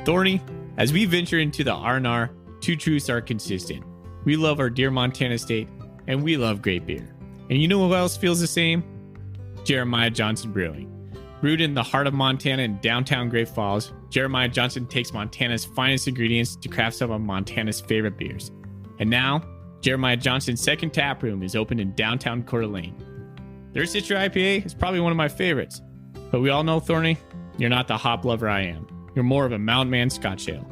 Thorny, as we venture into the R&R, two truths are consistent. We love our dear Montana State, and we love great beer. And you know who else feels the same? Jeremiah Johnson Brewing. Brewed in the heart of Montana in downtown Great Falls, Jeremiah Johnson takes Montana's finest ingredients to craft some of Montana's favorite beers. And now, Jeremiah Johnson's second tap room is open in downtown Coeur d'Alene. Their Citra IPA is probably one of my favorites. But we all know, Thorny, you're not the hop lover I am. You're more of a mountain man Scotch ale.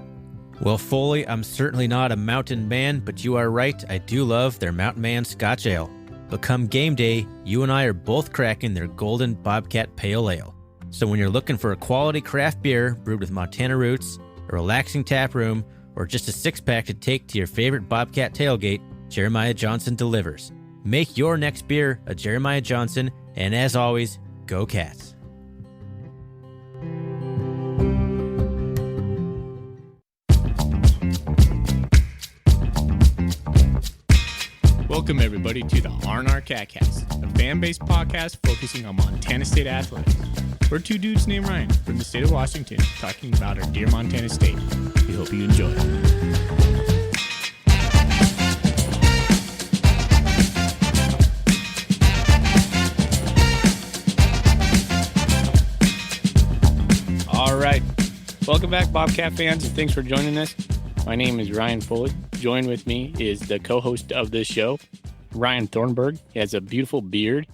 Well, Foley, I'm certainly not a mountain man, but you are right. I do love their Mountain Man Scotch Ale. But come game day, you and I are both cracking their Golden Bobcat Pale Ale. So when you're looking for a quality craft beer brewed with Montana roots, a relaxing tap room, or just a six-pack to take to your favorite Bobcat tailgate, Jeremiah Johnson delivers. Make your next beer a Jeremiah Johnson, and as always, go Cats. Welcome, everybody, to the R&R Catcast, a fan-based podcast focusing on Montana State athletics. We're two dudes named Ryan from the state of Washington talking about our dear Montana State. We hope you enjoy it. All right. Welcome back, Bobcat fans, and thanks for joining us. My name is Ryan Foley. Join with me is the co-host of this show, Ryan Thornburg. He has a beautiful beard.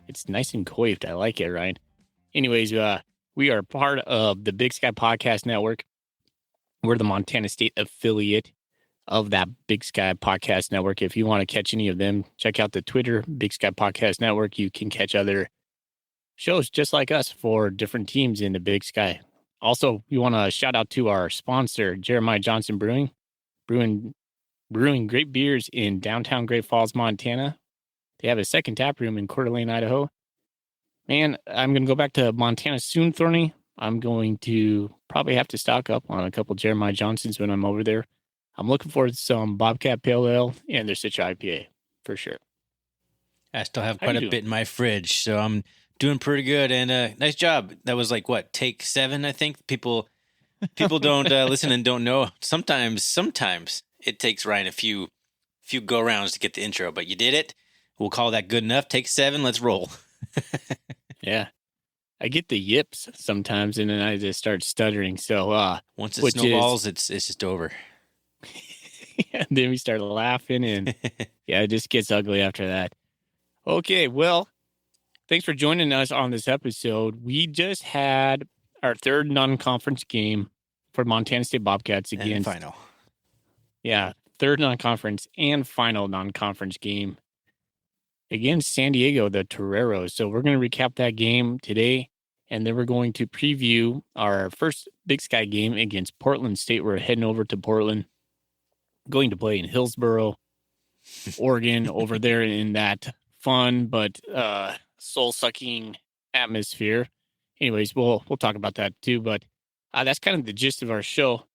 It's nice and coiffed. I like it, Ryan. Anyways, we are part of the Big Sky Podcast Network. We're the Montana State affiliate of that Big Sky Podcast Network. If you want to catch any of them, check out the Twitter, Big Sky Podcast Network. You can catch other shows just like us for different teams in the Big Sky. Also, we want to shout out to our sponsor, Jeremiah Johnson Brewing. Brewing great beers in downtown Great Falls, Montana. They have a second tap room in Coeur d'Alene, Idaho. Man, I'm going to go back to Montana soon, Thorny. I'm going to probably have to stock up on a couple Jeremiah Johnsons when I'm over there. I'm looking forward to some Bobcat Pale Ale and their Citra IPA, for sure. I still have quite a bit in my fridge, so I'm doing pretty good. And nice job. That was like, what, take 7, I think? People don't listen and don't know. Sometimes it takes Ryan a few go-rounds to get the intro, but you did it. We'll call that good enough. Take 7. Let's roll. Yeah. I get the yips sometimes, and then I just start stuttering. So once it snowballs, it's just over. Yeah, then we start laughing, and yeah, it just gets ugly after that. Okay, well, thanks for joining us on this episode. We just had our third non-conference game for Montana State Bobcats against... And final. Yeah, third non-conference and final non-conference game against San Diego, the Toreros. So we're going to recap that game today, and then we're going to preview our first Big Sky game against Portland State. We're heading over to Portland, going to play in Hillsboro, Oregon, over there in that fun but soul-sucking atmosphere. Anyways, we'll talk about that too, but that's kind of the gist of our show.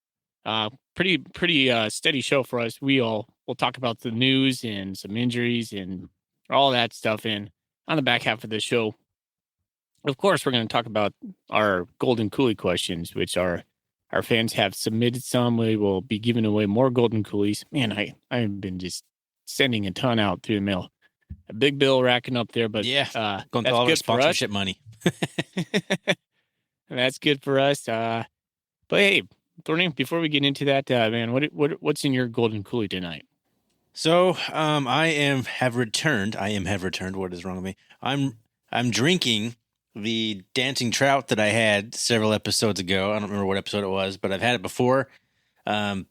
Pretty steady show for us. We'll talk about the news and some injuries and all that stuff. And on the back half of the show, of course, we're going to talk about our Golden Coolie questions, which our fans have submitted some. We will be giving away more Golden Coolies. Man, I've been just sending a ton out through the mail. A big bill racking up there, but yeah, going to all our sponsorship money. That's good for us. But hey, Thorny, before we get into that, man, what's in your Golden Coolie tonight? So, I have returned. What is wrong with me? I'm drinking the dancing trout that I had several episodes ago. I don't remember what episode it was, but I've had it before. I'm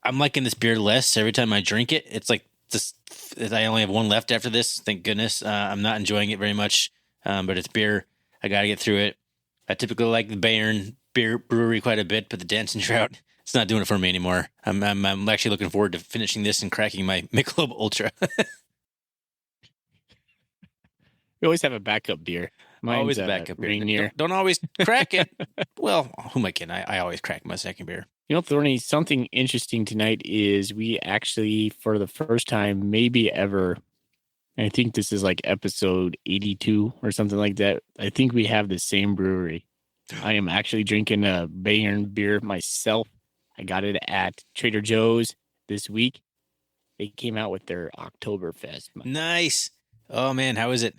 liking this beer less every time I drink it. It's like this. I only have one left after this. Thank goodness. I'm not enjoying it very much, but it's beer. I got to get through it. I typically like the Bayern Beer Brewery quite a bit, but the dancing trout, it's not doing it for me anymore. I'm actually looking forward to finishing this and cracking my Michelob Ultra. We always have a backup beer. Mine's always a backup beer. Rainier. Don't always crack it. Well, who am I kidding? I always crack my second beer. You know, Thorny, something interesting tonight is we actually, for the first time, maybe ever, I think this is like episode 82 or something like that. I think we have the same brewery I am actually drinking a Bayern beer myself. I got it at Trader Joe's this week. They came out with their Oktoberfest. Nice. Oh man, how is it?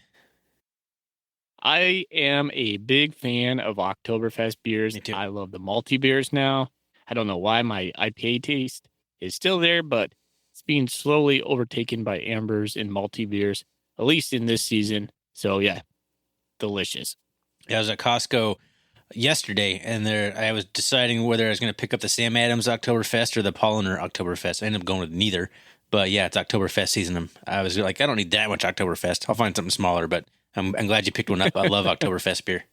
I am a big fan of Oktoberfest beers. Me too. I love the malty beers now. I don't know why my IPA taste is still there, but it's being slowly overtaken by ambers and malty beers, at least in this season. So yeah, delicious. I was at Costco yesterday, and I was deciding whether I was going to pick up the Sam Adams Oktoberfest or the Polliner Oktoberfest. I ended up going with neither. But yeah, it's Oktoberfest season. I was like, I don't need that much Oktoberfest. I'll find something smaller, but I'm glad you picked one up. I love Oktoberfest beer.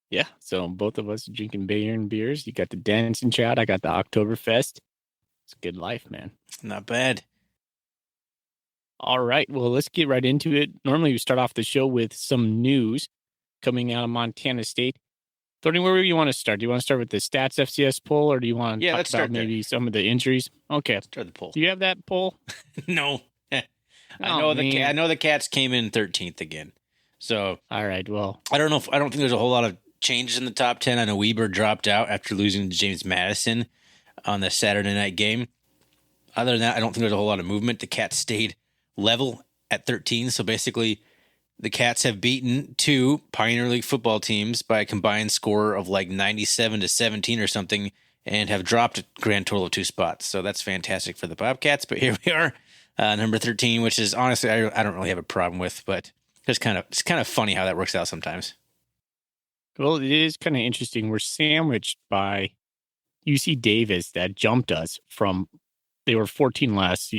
Yeah, so both of us drinking Bayern beers. You got the Dancing Trout. I got the Oktoberfest. It's a good life, man. Not bad. All right, well, let's get right into it. Normally, we start off the show with some news coming out of Montana State. Thorny, where do you want to start? Do you want to start with the Stats FCS poll, or do you want to talk let's about start there. maybe some of the injuries? Okay. Let's start the poll. Do you have that poll? No. I Oh, know the Cats came in 13th again. So all right, well, I don't think there's a whole lot of changes in the top 10. I know Weber dropped out after losing to James Madison on the Saturday night game. Other than that, I don't think there's a whole lot of movement. The Cats stayed level at 13. So basically, the Cats have beaten two Pioneer League football teams by a combined score of like 97-17 or something, and have dropped a grand total of 2 spots. So that's fantastic for the Bobcats. But here we are, number 13, which is honestly I don't really have a problem with, but it's kind of funny how that works out sometimes. well, it is kind of interesting. We're sandwiched by UC Davis that jumped us from. They were 14 last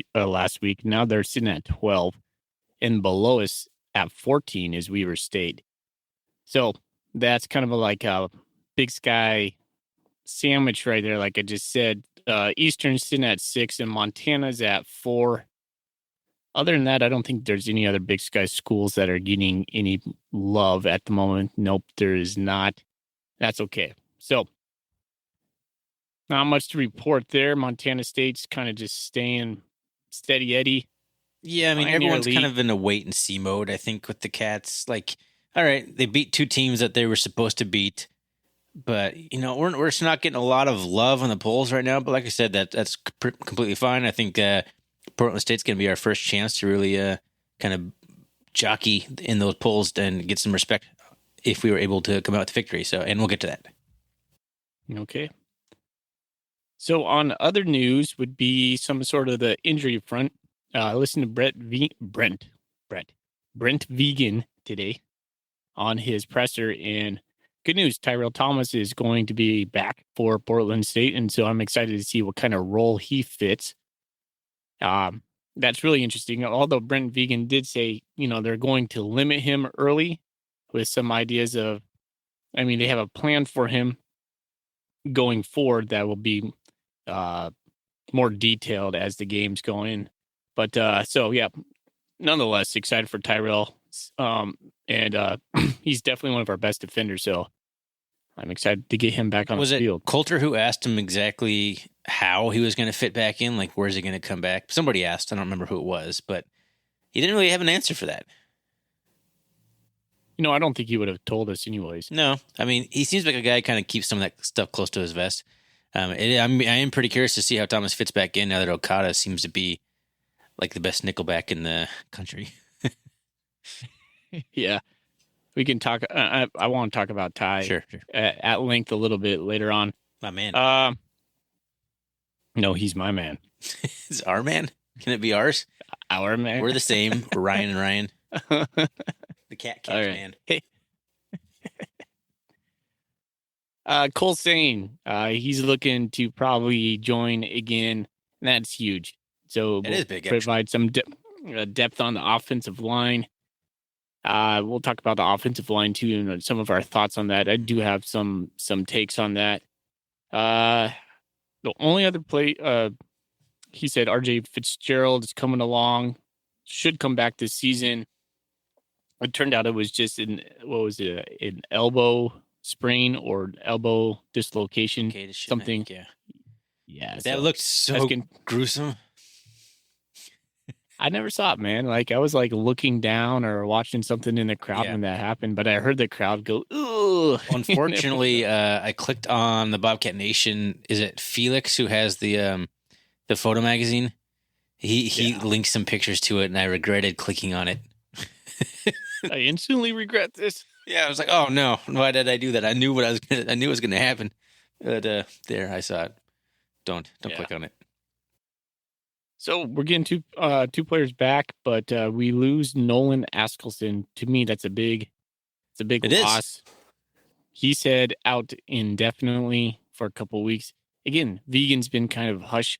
week. Now they're sitting at 12, and below us at 14 is Weaver State. So that's kind of like a Big Sky sandwich right there. Like I just said, Eastern's sitting at 6 and Montana's at 4. Other than that, I don't think there's any other Big Sky schools that are getting any love at the moment. Nope, there is not. That's okay. So not much to report there. Montana State's kind of just staying steady Eddie. Yeah, I mean, Pioneer everyone's League. kind of in a wait and see mode, I think, with the Cats. Like, all right, they beat 2 teams that they were supposed to beat, but we're just not getting a lot of love on the polls right now. But like I said, that's completely fine. I think Portland State's going to be our first chance to really kind of jockey in those polls and get some respect if we were able to come out with victory. So, and we'll get to that. Okay. So on other news would be some sort of the injury front. Listen to Brent Vigen today on his presser, and good news, Tyrell Thomas is going to be back for Portland State, and so I'm excited to see what kind of role he fits. That's really interesting. Although Brent Vigen did say, they're going to limit him early with some ideas of, they have a plan for him going forward that will be more detailed as the games go in. But so yeah, nonetheless, excited for Tyrell. And he's definitely one of our best defenders. So I'm excited to get him back on the field. Was it Coulter who asked him exactly how he was going to fit back in? Like, where's he going to come back? Somebody asked. I don't remember who it was, but he didn't really have an answer for that. I don't think he would have told us anyways. No, I mean, he seems like a guy who kind of keeps some of that stuff close to his vest. I am pretty curious to see how Thomas fits back in now that Okada seems to be like the best nickelback in the country. Yeah. We can talk. I want to talk about Ty sure. At length a little bit later on. My man. No, he's my man. Is our man? Can it be ours? Our man. We're the same. We're Ryan and Ryan. The cat right. Man. Hey. Cole Sane, he's looking to probably join again. And that's huge. So it is big, provide some depth on the offensive line. We'll talk about the offensive line too, and some of our thoughts on that. I do have some takes on that. The only other play, he said RJ Fitzgerald is coming along, should come back this season. It turned out it was just an elbow sprain or elbow dislocation, something. Yeah. That looked so gruesome. I never saw it, man. Like I was like looking down or watching something in the crowd when that happened, but I heard the crowd go, "Ooh!" Ugh. Unfortunately, I clicked on the Bobcat Nation. Is it Felix who has the photo magazine? He linked some pictures to it, and I regretted clicking on it. I instantly regret this. Yeah, I was like, oh no, why did I do that? I knew I knew it was gonna happen. But there, I saw it. Don't click on it. So we're getting two players back, but we lose Nolan Askelson. To me, that's a big loss. He said out indefinitely for a couple of weeks. Again, Vigen's been kind of hush.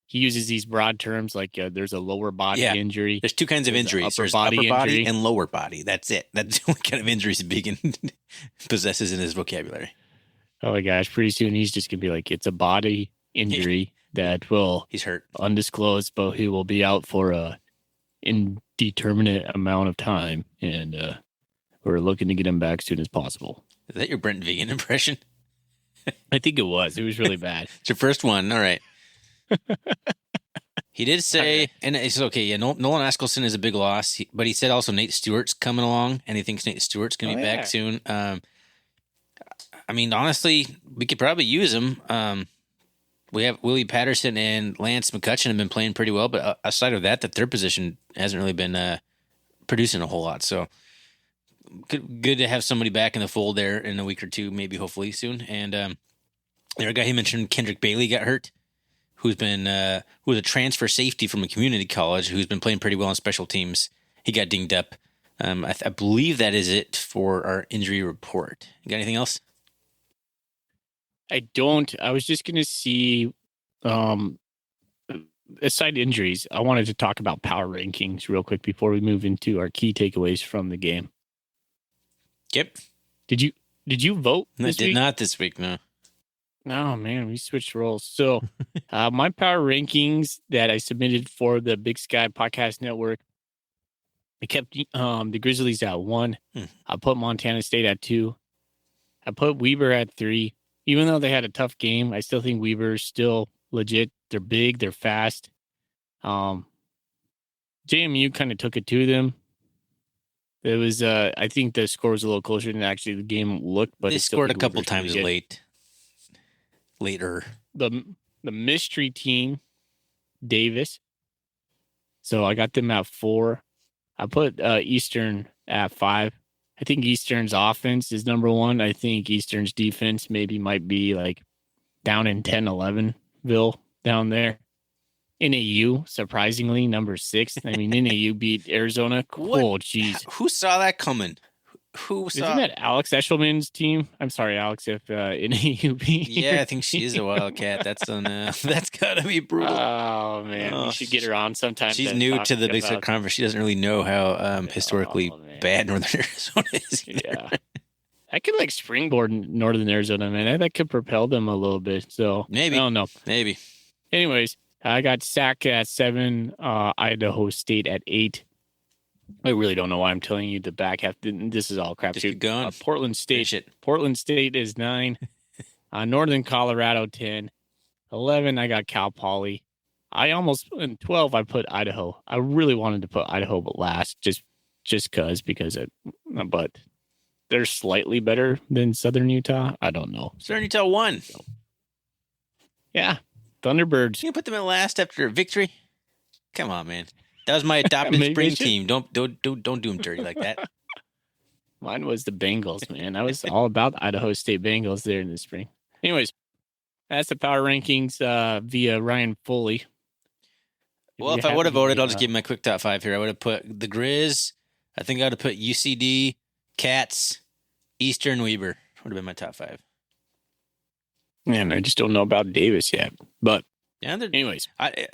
He uses these broad terms like there's a lower body injury. There's two kinds of injuries. There's upper body and lower body. That's it. That's the only kind of injuries Vigen possesses in his vocabulary. Oh my gosh, pretty soon he's just going to be like, it's a body injury that will he's hurt, undisclosed, but he will be out for a indeterminate amount of time, and we're looking to get him back as soon as possible. Is that your Brent Vigen impression? I think it was. It was really bad. It's your first one. All right. He did say, and it's okay. Yeah, Nolan Askelson is a big loss, but he said also Nate Stewart's coming along, and he thinks Nate Stewart's going to be back soon. I mean, honestly, we could probably use him. We have Willie Patterson and Lance McCutcheon have been playing pretty well, but aside of that, the third position hasn't really been producing a whole lot. So good to have somebody back in the fold there in a week or two, maybe hopefully soon. And the other guy he mentioned, Kendrick Bailey, got hurt, who was a transfer safety from a community college who's been playing pretty well on special teams. He got dinged up. I believe that is it for our injury report. You got anything else? I don't. I was just going to see, aside injuries, I wanted to talk about power rankings real quick before we move into our key takeaways from the game. Yep. Did you vote this week? Not this week, no. Oh, man, we switched roles. So my power rankings that I submitted for the Big Sky Podcast Network, I kept the Grizzlies at 1. I put Montana State at 2. I put Weber at 3. Even though they had a tough game, I still think Weber's still legit. They're big. They're fast. JMU kind of took it to them. It was, I think the score was a little closer than actually the game looked. But they scored a couple times later. The mystery team, Davis. So I got them at 4. I put Eastern at 5. I think Eastern's offense is number 1. I think Eastern's defense might be like down in 10-11ville down there. NAU, surprisingly, number 6. I mean, NAU beat Arizona. Oh, jeez. Who saw that coming? Isn't that Alex Eshelman's team? I'm sorry, Alex, if NAU beat Yeah, I think she is a Wildcat. That's got to be brutal. Oh, man. You should get her on sometime. She's new to the Big Sky Conference. She doesn't really know how historically bad Northern Arizona is. Yeah. I could springboard Northern Arizona, man. That could propel them a little bit. So maybe. I don't know. Maybe. Anyways, I got Sac at 7, Idaho State at 8. I really don't know why I'm telling you the back half. This is all crap. Just keep going. Portland State is 9. Northern Colorado 10. 11, I got Cal Poly. In 12, I put Idaho. I really wanted to put Idaho but last, but they're slightly better than Southern Utah. I don't know. Southern Utah won. So, yeah, Thunderbirds. You put them at last after a victory. Come on, man. That was my adopted spring team. Don't do them dirty like that. Mine was the Bengals, man. I was all about Idaho State Bengals there in the spring. Anyways, that's the power rankings via Ryan Foley. Well, if I would have voted, I'll just give my quick top 5 here. I would have put the Grizz. I think I would have put UCD, Cats, Eastern, Weber. Would have been my top 5. Man, I just don't know about Davis yet. But yeah, anyways,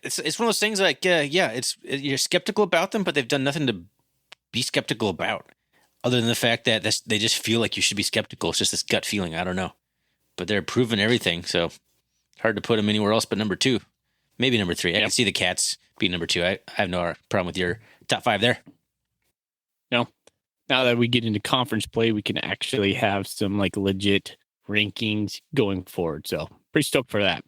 it's one of those things like, you're skeptical about them, but they've done nothing to be skeptical about other than the fact that they just feel like you should be skeptical. It's just this gut feeling. I don't know. But they're proving everything, so hard to put them anywhere else but number 2. Maybe number 3. I can see the Cats be number 2. I have no problem with your top 5 there. No. Now that we get into conference play, we can actually have some legit rankings going forward. So pretty stoked for that.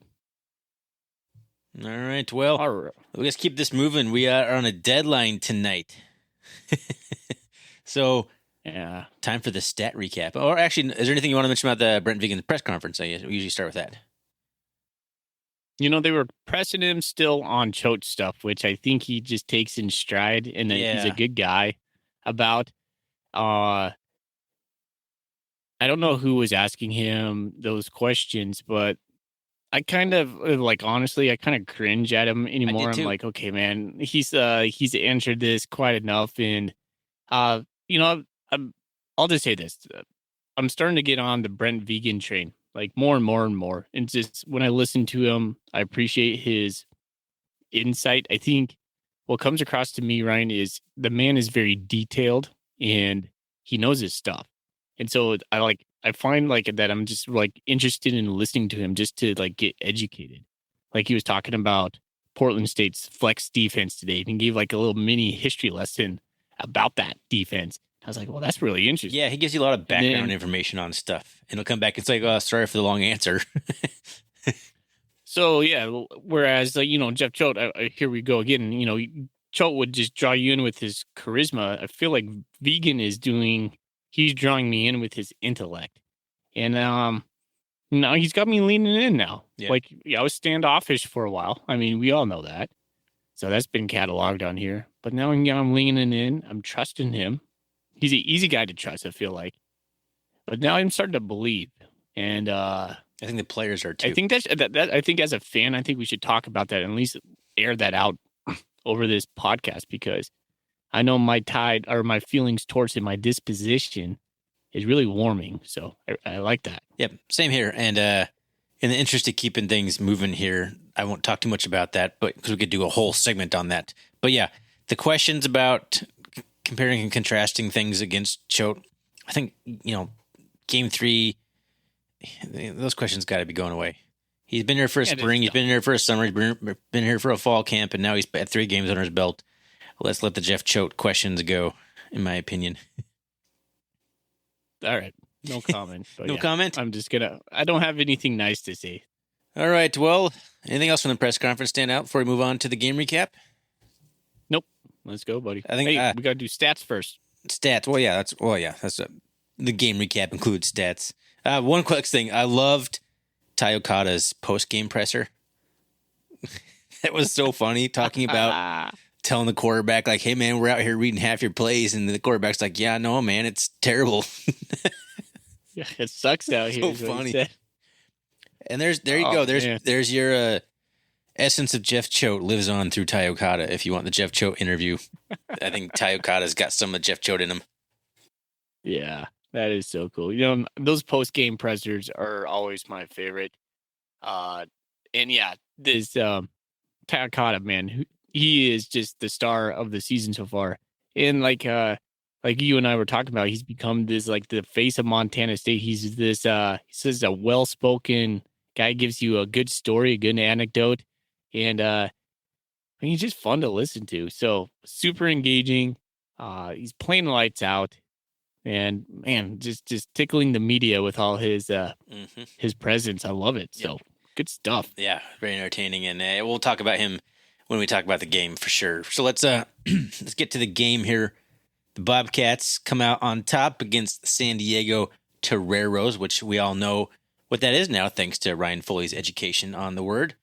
All right. Well, let's keep this moving. We are on a deadline tonight. So Yeah. Time for the stat recap. Or actually, is there anything you want to mention about the Brent Vigen press conference? We usually start with that. They were pressing him still on Choate stuff, which I think he just takes in stride, and he's a good guy about. I don't know who was asking him those questions, but I kind of honestly, I kind of cringe at him anymore. I'm like, okay, man, he's answered this quite enough, and uh, you know, I'll just say this: I'm starting to get on the Brent Vigen train, like more and more and more. And just when I listen to him, I appreciate his insight. I think what comes across to me, Ryan, is the man is very detailed and he knows his stuff. And so I find that I'm just interested in listening to him just to get educated. Like he was talking about Portland State's flex defense today and gave like a little mini history lesson about that defense. I was like, well, that's really interesting. Yeah, he gives you a lot of background information on stuff. And he'll come back and say, oh, sorry for the long answer. So, yeah, whereas, Jeff Choate, here we go again. Choate would just draw you in with his charisma. I feel like Vigen he's drawing me in with his intellect. And now he's got me leaning in now. Yeah. I was standoffish for a while. I mean, we all know that. So that's been cataloged on here. But now I'm leaning in. I'm trusting him. He's an easy guy to trust, I feel like. But now I'm starting to believe. And I think the players are too. I think I think as a fan, I think we should talk about that and at least air that out over this podcast, because I know my feelings towards him, my disposition is really warming. So I like that. Yep. Same here. And in the interest of keeping things moving here, I won't talk too much about that, but because we could do a whole segment on that. But yeah, the questions about comparing and contrasting things against Choate, I think, game 3, those questions got to be going away. He's been here for a spring. He's been here for a summer. He's been here for a fall camp, and now he's at 3 games under his belt. Let's let the Jeff Choate questions go, in my opinion. All right. No comment. No comment? I don't have anything nice to say. All right. Well, anything else from the press conference stand out before we move on to the game recap? Nope. Let's go, buddy. I think we got to do stats first. Stats. The game recap includes stats. One quick thing. I loved Ty Okada's post-game presser. That was so funny, talking about telling the quarterback, like, hey, man, we're out here reading half your plays. And the quarterback's like, yeah, no, man, it's terrible. Yeah, it sucks out here. So funny. And there you go. There's your essence of Jeff Choate lives on through Ty Okada. If you want the Jeff Choate interview, I think Ty Okada's got some of Jeff Choate in him. Yeah, that is so cool. Those post-game pressers are always my favorite. And yeah, this Ty Okada, man, he is just the star of the season so far. And like you and I were talking about, he's become this the face of Montana State. He's this he says a well-spoken guy, gives you a good story, a good anecdote, and he's just fun to listen to. So super engaging. He's playing lights out, and man, just tickling the media with all his presence. I love it. So good stuff. Yeah, very entertaining, and we'll talk about him when we talk about the game for sure. So let's let's get to the game here. The Bobcats come out on top against San Diego Toreros, which we all know what that is now, thanks to Ryan Foley's education on the word.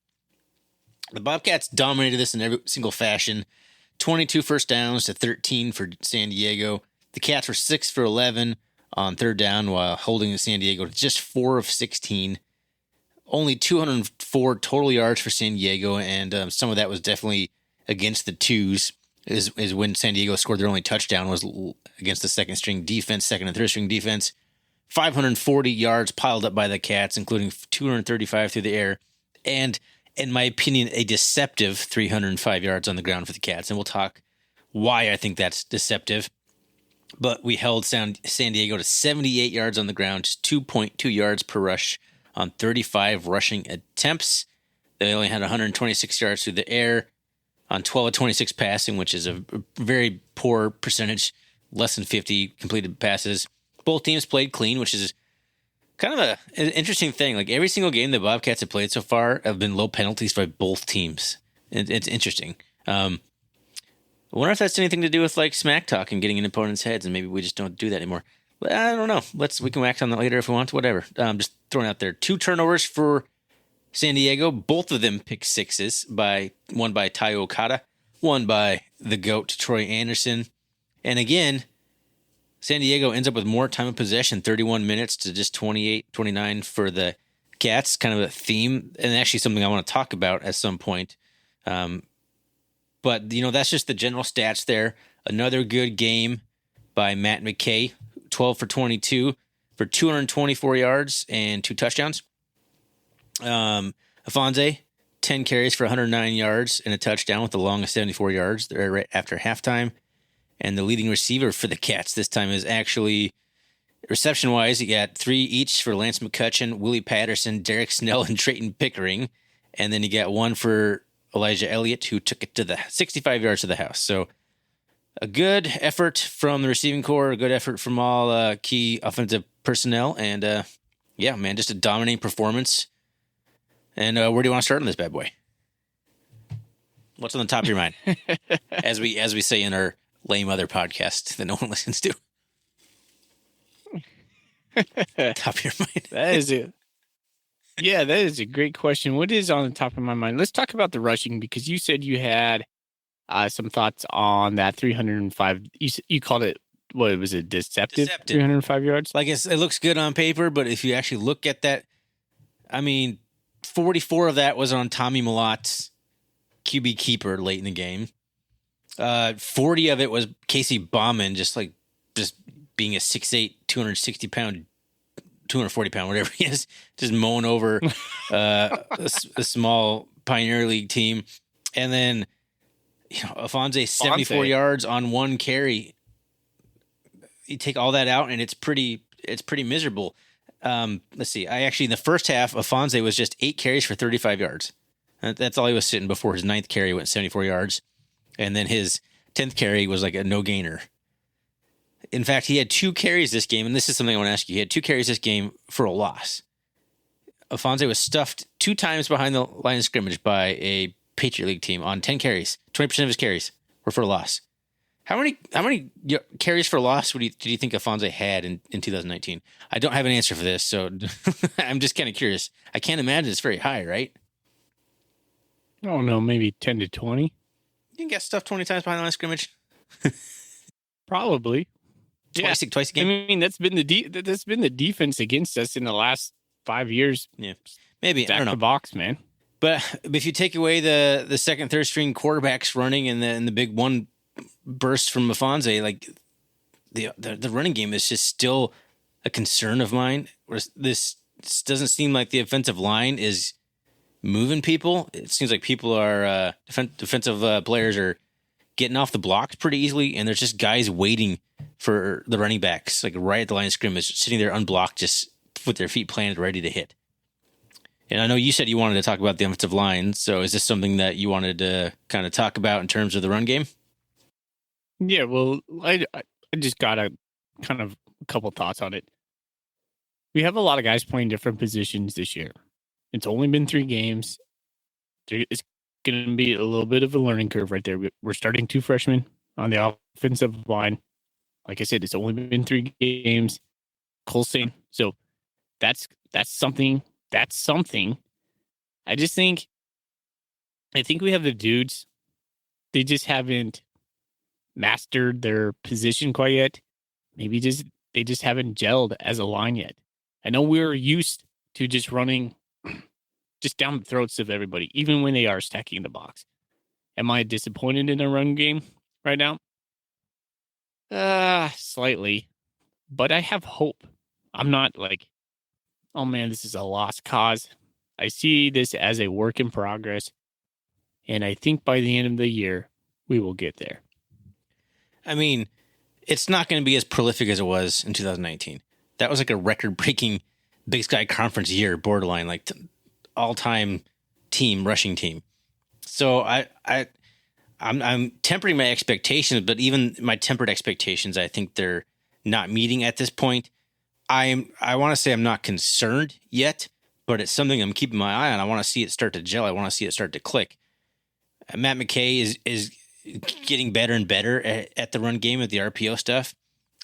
The Bobcats dominated this in every single fashion. 22 first downs to 13 for San Diego. The Cats were 6 for 11 on third down, while holding San Diego to just 4 of 16. Only 204 total yards for San Diego, and some of that was definitely against the twos. Is when San Diego scored their only touchdown was against the second and third string defense. 540 yards piled up by the Cats, including 235 through the air, and in my opinion, a deceptive 305 yards on the ground for the Cats. And we'll talk why I think that's deceptive. But we held San Diego to 78 yards on the ground, just 2.2 yards per rush on 35 rushing attempts. They only had 126 yards through the air on 12 of 26 passing, which is a very poor percentage, less than 50 completed passes. Both teams played clean, which is kind of an interesting thing. Like every single game the Bobcats have played so far have been low penalties by both teams. It's interesting. I wonder if that's anything to do with like smack talk and getting in opponents' heads, and maybe we just don't do that anymore. But I don't know. We can wax on that later if we want. Whatever. Just throwing out there 2 turnovers for San Diego. Both of them pick sixes. One by Tai Okada, one by the GOAT Troy Anderson. And again, San Diego ends up with more time of possession, 31 minutes to just 28-29 for the Cats. Kind of a theme, and actually something I want to talk about at some point. But, that's just the general stats there. Another good game by Matt McKay, 12 for 22 for 224 yards and 2 touchdowns. Afonso, 10 carries for 109 yards and a touchdown with the longest 74 yards there right after halftime. And the leading receiver for the Cats this time is actually, reception-wise, you got 3 each for Lance McCutcheon, Willie Patterson, Derek Snell, and Trayton Pickering. And then you got 1 for Elijah Elliott, who took it to the 65 yards to the house. So a good effort from the receiving corps, a good effort from all key offensive personnel. And, yeah, man, just a dominating performance. And where do you want to start on this bad boy? What's on the top of your mind? as we say in our lame other podcast that no one listens to. Top of your mind. That is it. Yeah, that is a great question. What is on the top of my mind? Let's talk about the rushing, because you said you had some thoughts on that 305. You called it, what was it, deceptive? 305 yards? Like it looks good on paper, but if you actually look at that, 44 of that was on Tommy Malot's QB keeper late in the game. 40 of it was Casey Bauman, just being a 6'8", 260-pound, 240-pound, whatever he is, just mowing over a small Pioneer League team. And then, Afonso, 74 yards on 1 carry. You take all that out, and it's pretty miserable. Let's see. In the first half, Afonso was just 8 carries for 35 yards. That's all he was sitting before his 9th carry went 74 yards. And then his 10th carry was like a no-gainer. In fact, he had 2 carries this game, and this is something I want to ask you. He had 2 carries this game for a loss. Afonso was stuffed 2 times behind the line of scrimmage by a Patriot League team on 10 carries. 20% of his carries were for a loss. How many carries for a loss did you think Afonso had in 2019? I don't have an answer for this, so I'm just kind of curious. I can't imagine it's very high, right? I don't know, maybe 10 to 20. You can get stuffed 20 times behind the line of scrimmage. Probably. Twice a game. That's been the defense against us in the last 5 years. Yeah, maybe. Stack I don't know. The box, man. But if you take away the second, third string quarterbacks running and the big one burst from Afonso, like the running game is just still a concern of mine. This doesn't seem like the offensive line is moving people. It seems like people are defensive players are getting off the blocks pretty easily, and there's just guys waiting for the running backs, like right at the line of scrimmage, sitting there unblocked, just with their feet planted, ready to hit. And I know you said you wanted to talk about the offensive line, so is this something that you wanted to kind of talk about in terms of the run game? Yeah, well, I just got a couple thoughts on it. We have a lot of guys playing different positions this year. It's only been 3 games. It's going to be a little bit of a learning curve right there. We're starting 2 freshmen on the offensive line. Like I said, it's only been 3 games. Colson. So that's something. That's something. I think we have the dudes. They just haven't mastered their position quite yet. Maybe they just haven't gelled as a line yet. I know we're used to just running just down the throats of everybody, even when they are stacking the box. Am I disappointed in the run game right now? Slightly. But I have hope. I'm not like, oh man, this is a lost cause. I see this as a work in progress. And I think by the end of the year, we will get there. I mean, it's not going to be as prolific as it was in 2019. That was like a record-breaking Big Sky Conference year, borderline, like all-time rushing team. So I'm tempering my expectations, but even my tempered expectations, I think they're not meeting at this point. I want to say I'm not concerned yet, but it's something I'm keeping my eye on. I want to see it start to gel. I want to see it start to click. Matt McKay is getting better and better at the run game, at the RPO stuff.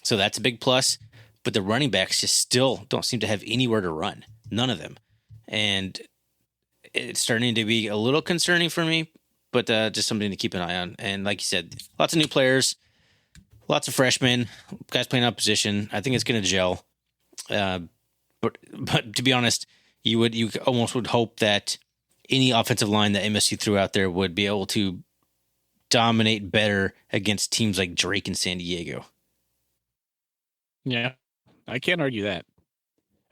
So that's a big plus. But the running backs just still don't seem to have anywhere to run. None of them. And it's starting to be a little concerning for me, but just something to keep an eye on. And like you said, lots of new players, lots of freshmen, guys playing opposition. I think it's going to gel. But to be honest, you almost would hope that any offensive line that MSU threw out there would be able to dominate better against teams like Drake and San Diego. Yeah, I can't argue that.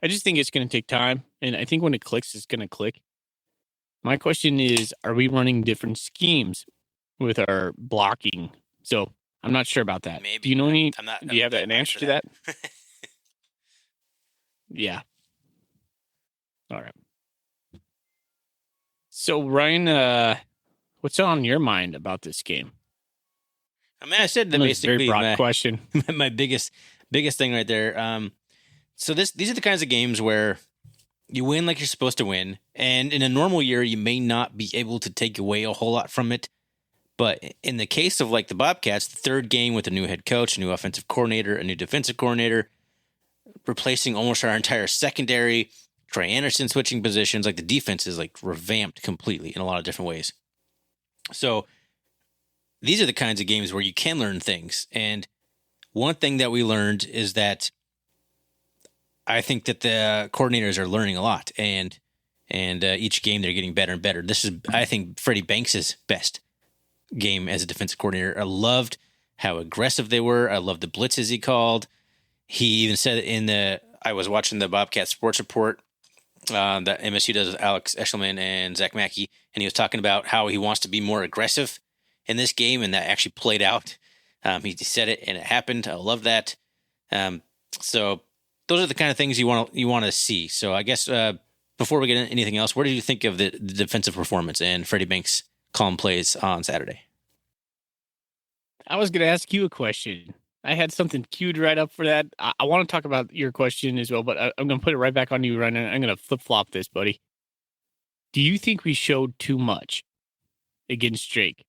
I just think it's going to take time, and I think when it clicks, it's going to click. My question is, are we running different schemes with our blocking? So I'm not sure about that. Maybe. Do you know any? I'm not, do you have an answer to that? Yeah. All right. So Ryan, what's on your mind about this game? I mean, I said that basically very broad question. My biggest thing right there. So these are the kinds of games where you win like you're supposed to win, and in a normal year, you may not be able to take away a whole lot from it. But in the case of like the Bobcats, the third game with a new head coach, a new offensive coordinator, a new defensive coordinator, replacing almost our entire secondary, Trey Anderson switching positions, like the defense is like revamped completely in a lot of different ways. So these are the kinds of games where you can learn things. And one thing that we learned is that I think that the coordinators are learning a lot, and each game they're getting better and better. This is, I think, Freddie Banks' best game as a defensive coordinator. I loved how aggressive they were. I loved the blitzes he called. He even said I was watching the Bobcat Sports Report that MSU does with Alex Eshelman and Zach Mackey, and he was talking about how he wants to be more aggressive in this game, and that actually played out. He said it, and it happened. I love that. So those are the kind of things you want to see. So I guess before we get into anything else, what did you think of the defensive performance and Freddie Banks' calm plays on Saturday? I was going to ask you a question. I had something queued right up for that. I want to talk about your question as well, but I'm going to put it right back on you right now. I'm going to flip-flop this, buddy. Do you think we showed too much against Drake?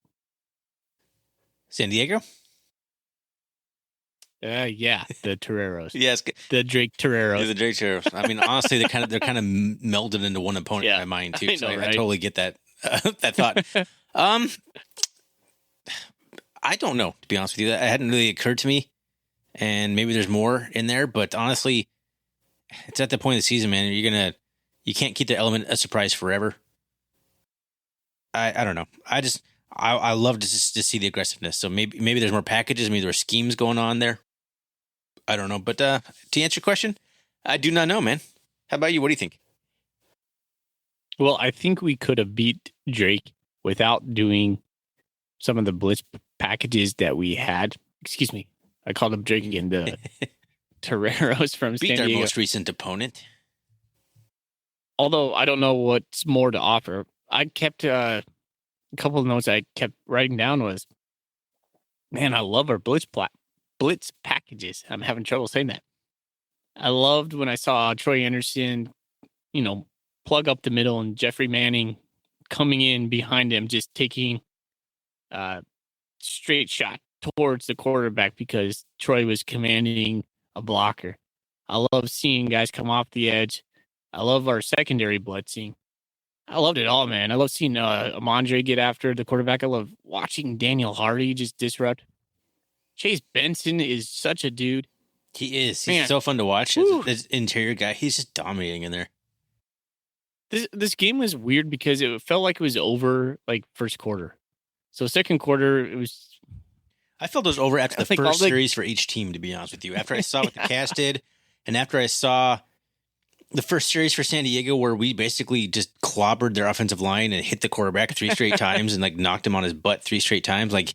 San Diego? Yeah, the Toreros. Yes, the Drake Toreros. Yeah, the Drake Toreros. I mean, honestly, they're kind of melded into one opponent in my mind too. So I totally get that that thought. I don't know, to be honest with you. That hadn't really occurred to me, and maybe there's more in there. But honestly, it's at the point of the season, man. You can't keep the element of surprise forever. I don't know. I love to see the aggressiveness. So maybe there's more packages. Maybe there's schemes going on there. I don't know. But to answer your question, I do not know, man. How about you? What do you think? Well, I think we could have beat Drake without doing some of the blitz packages that we had. Excuse me. I called him Drake again. The Toreros from San Diego. Beat our most recent opponent. Although I don't know what's more to offer. I kept a couple of notes I kept writing down was, man, I love our blitz packages. I'm having trouble saying that. I loved when I saw Troy Anderson, plug up the middle and Jeffrey Manning coming in behind him, just taking straight shot towards the quarterback because Troy was commanding a blocker. I love seeing guys come off the edge. I love our secondary blitzing. I loved it all, man. I love seeing Amandre get after the quarterback. I love watching Daniel Hardy just disrupt. Chase Benson is such a dude. He is. He's so fun to watch. This interior guy, he's just dominating in there. This game was weird because it felt like it was over like first quarter. So second quarter, it was. I felt it was over after the first series for each team, to be honest with you. After I saw what the Cast did, and after I saw the first series for San Diego where we basically just clobbered their offensive line and hit the quarterback 3 straight times and like knocked him on his butt 3 straight times, like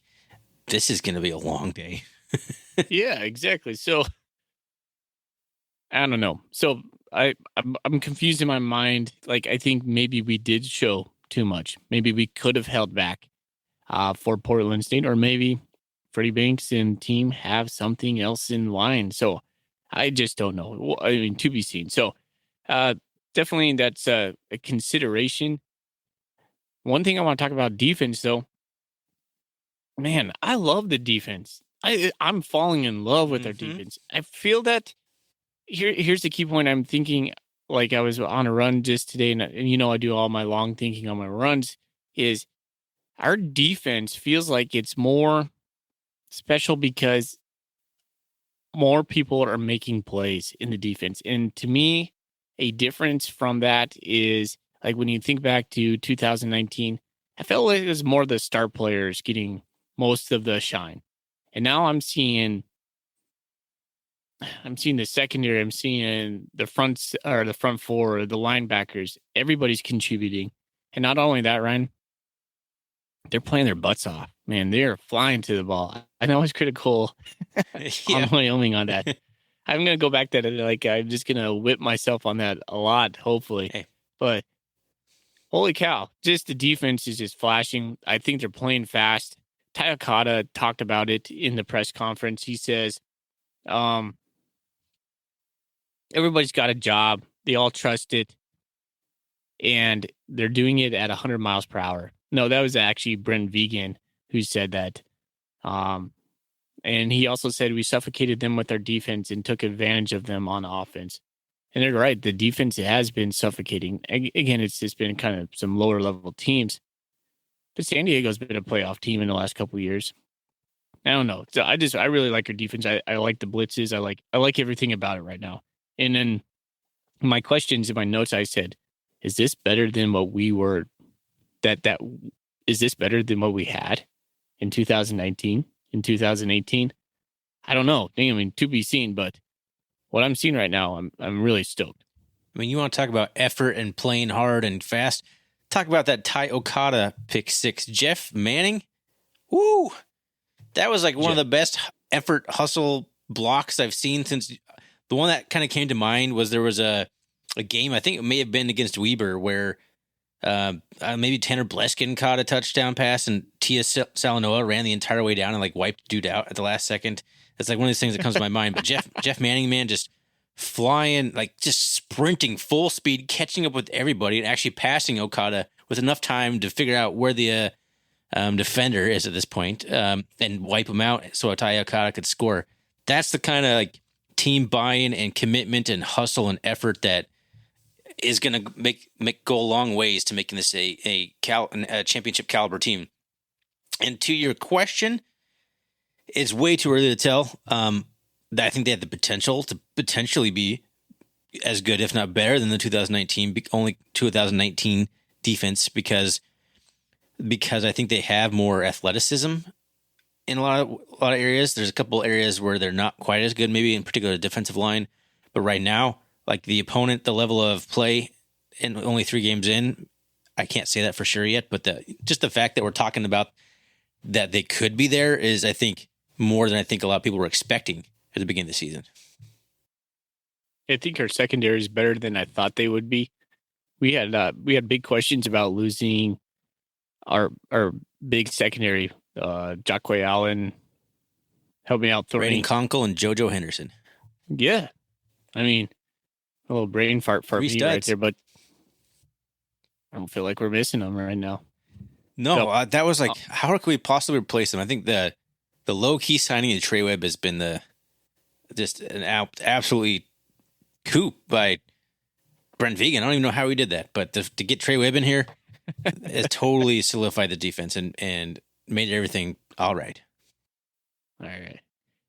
this is going to be a long day. Yeah, exactly. So I don't know. So I'm confused in my mind. Like, I think maybe we did show too much. Maybe we could have held back for Portland State, or maybe Freddie Banks and team have something else in line. So I just don't know. I mean, to be seen. So definitely that's a consideration. One thing I want to talk about defense, though. man, I love the defense. I'm falling in love with our Mm-hmm. defense. I feel that here's the key point. I'm thinking like I was on a run just today, and I do all my long thinking on my runs. Is our defense feels like it's more special because more people are making plays in the defense. And to me, a difference from that is like when you think back to 2019, I felt like it was more the star players getting most of the shine. And now I'm seeing the secondary, I'm seeing the fronts or the front four, the linebackers, everybody's contributing. And not only that, Ryan, they're playing their butts off. Man, they're flying to the ball. I know it's critical Yeah. on Wyoming on that. I'm gonna go back to that. Like I'm just gonna whip myself on that a lot, hopefully. Hey, But holy cow, just the defense is just flashing. I think they're playing fast. Ty Okada talked about it in the press conference. He says, um, everybody's got a job. They all trust it, and they're doing it at 100 miles per hour. No, that was actually Brent Vigen who said that. Um, and he also said we suffocated them with our defense and took advantage of them on offense. And they're right. The defense has been suffocating. Again, it's just been kind of some lower level teams. But San Diego's been a playoff team in the last couple of years. I don't know. So I really like our defense. I like the blitzes. I like everything about it right now. And then my questions in my notes, I said, is this better than what we were? That is this better than what we had in 2019, in 2018? I don't know. I mean, to be seen, but what I'm seeing right now, I'm really stoked. I mean, you want to talk about effort and playing hard and fast? Talk about that Ty Okada pick six. Jeff Manning, woo! That was like one of the best effort hustle blocks I've seen since. The one that kind of came to mind was there was a game, I think it may have been against Weber, where maybe Tanner Bleskin caught a touchdown pass and Tia Salanoa ran the entire way down and like wiped dude out at the last second. That's like one of those things that comes to my mind. But Jeff Manning, man, just flying, like just sprinting full speed, catching up with everybody and actually passing Okada with enough time to figure out where the defender is at this point, and wipe him out so Ty Okada could score. That's the kind of like team buy-in and commitment and hustle and effort that is going to make go a long ways to making this a championship caliber team. And to your question, it's way too early to tell. I think they have the potential to potentially be as good, if not better, than the 2019 defense because I think they have more athleticism in a lot of areas. There's a couple areas where they're not quite as good, maybe in particular the defensive line. But right now, like the opponent, the level of play, and only 3 games in, I can't say that for sure yet. But just the fact that we're talking about that they could be there is, I think, more than I think a lot of people were expecting at the beginning of the season. I think our secondary is better than I thought they would be. We had big questions about losing our big secondary. Jacque Allen, help me out, Braden Thorny. Conkle and JoJo Henderson. Yeah, I mean, a little brain fart for me right there, but I don't feel like we're missing them right now. No, that was like, how can we possibly replace them? I think the low key signing of Trey Webb has been just an absolutely coup by Brent Vigen. I don't even know how he did that, but to get Trey Webb in here, it totally solidified the defense and made everything all right. All right.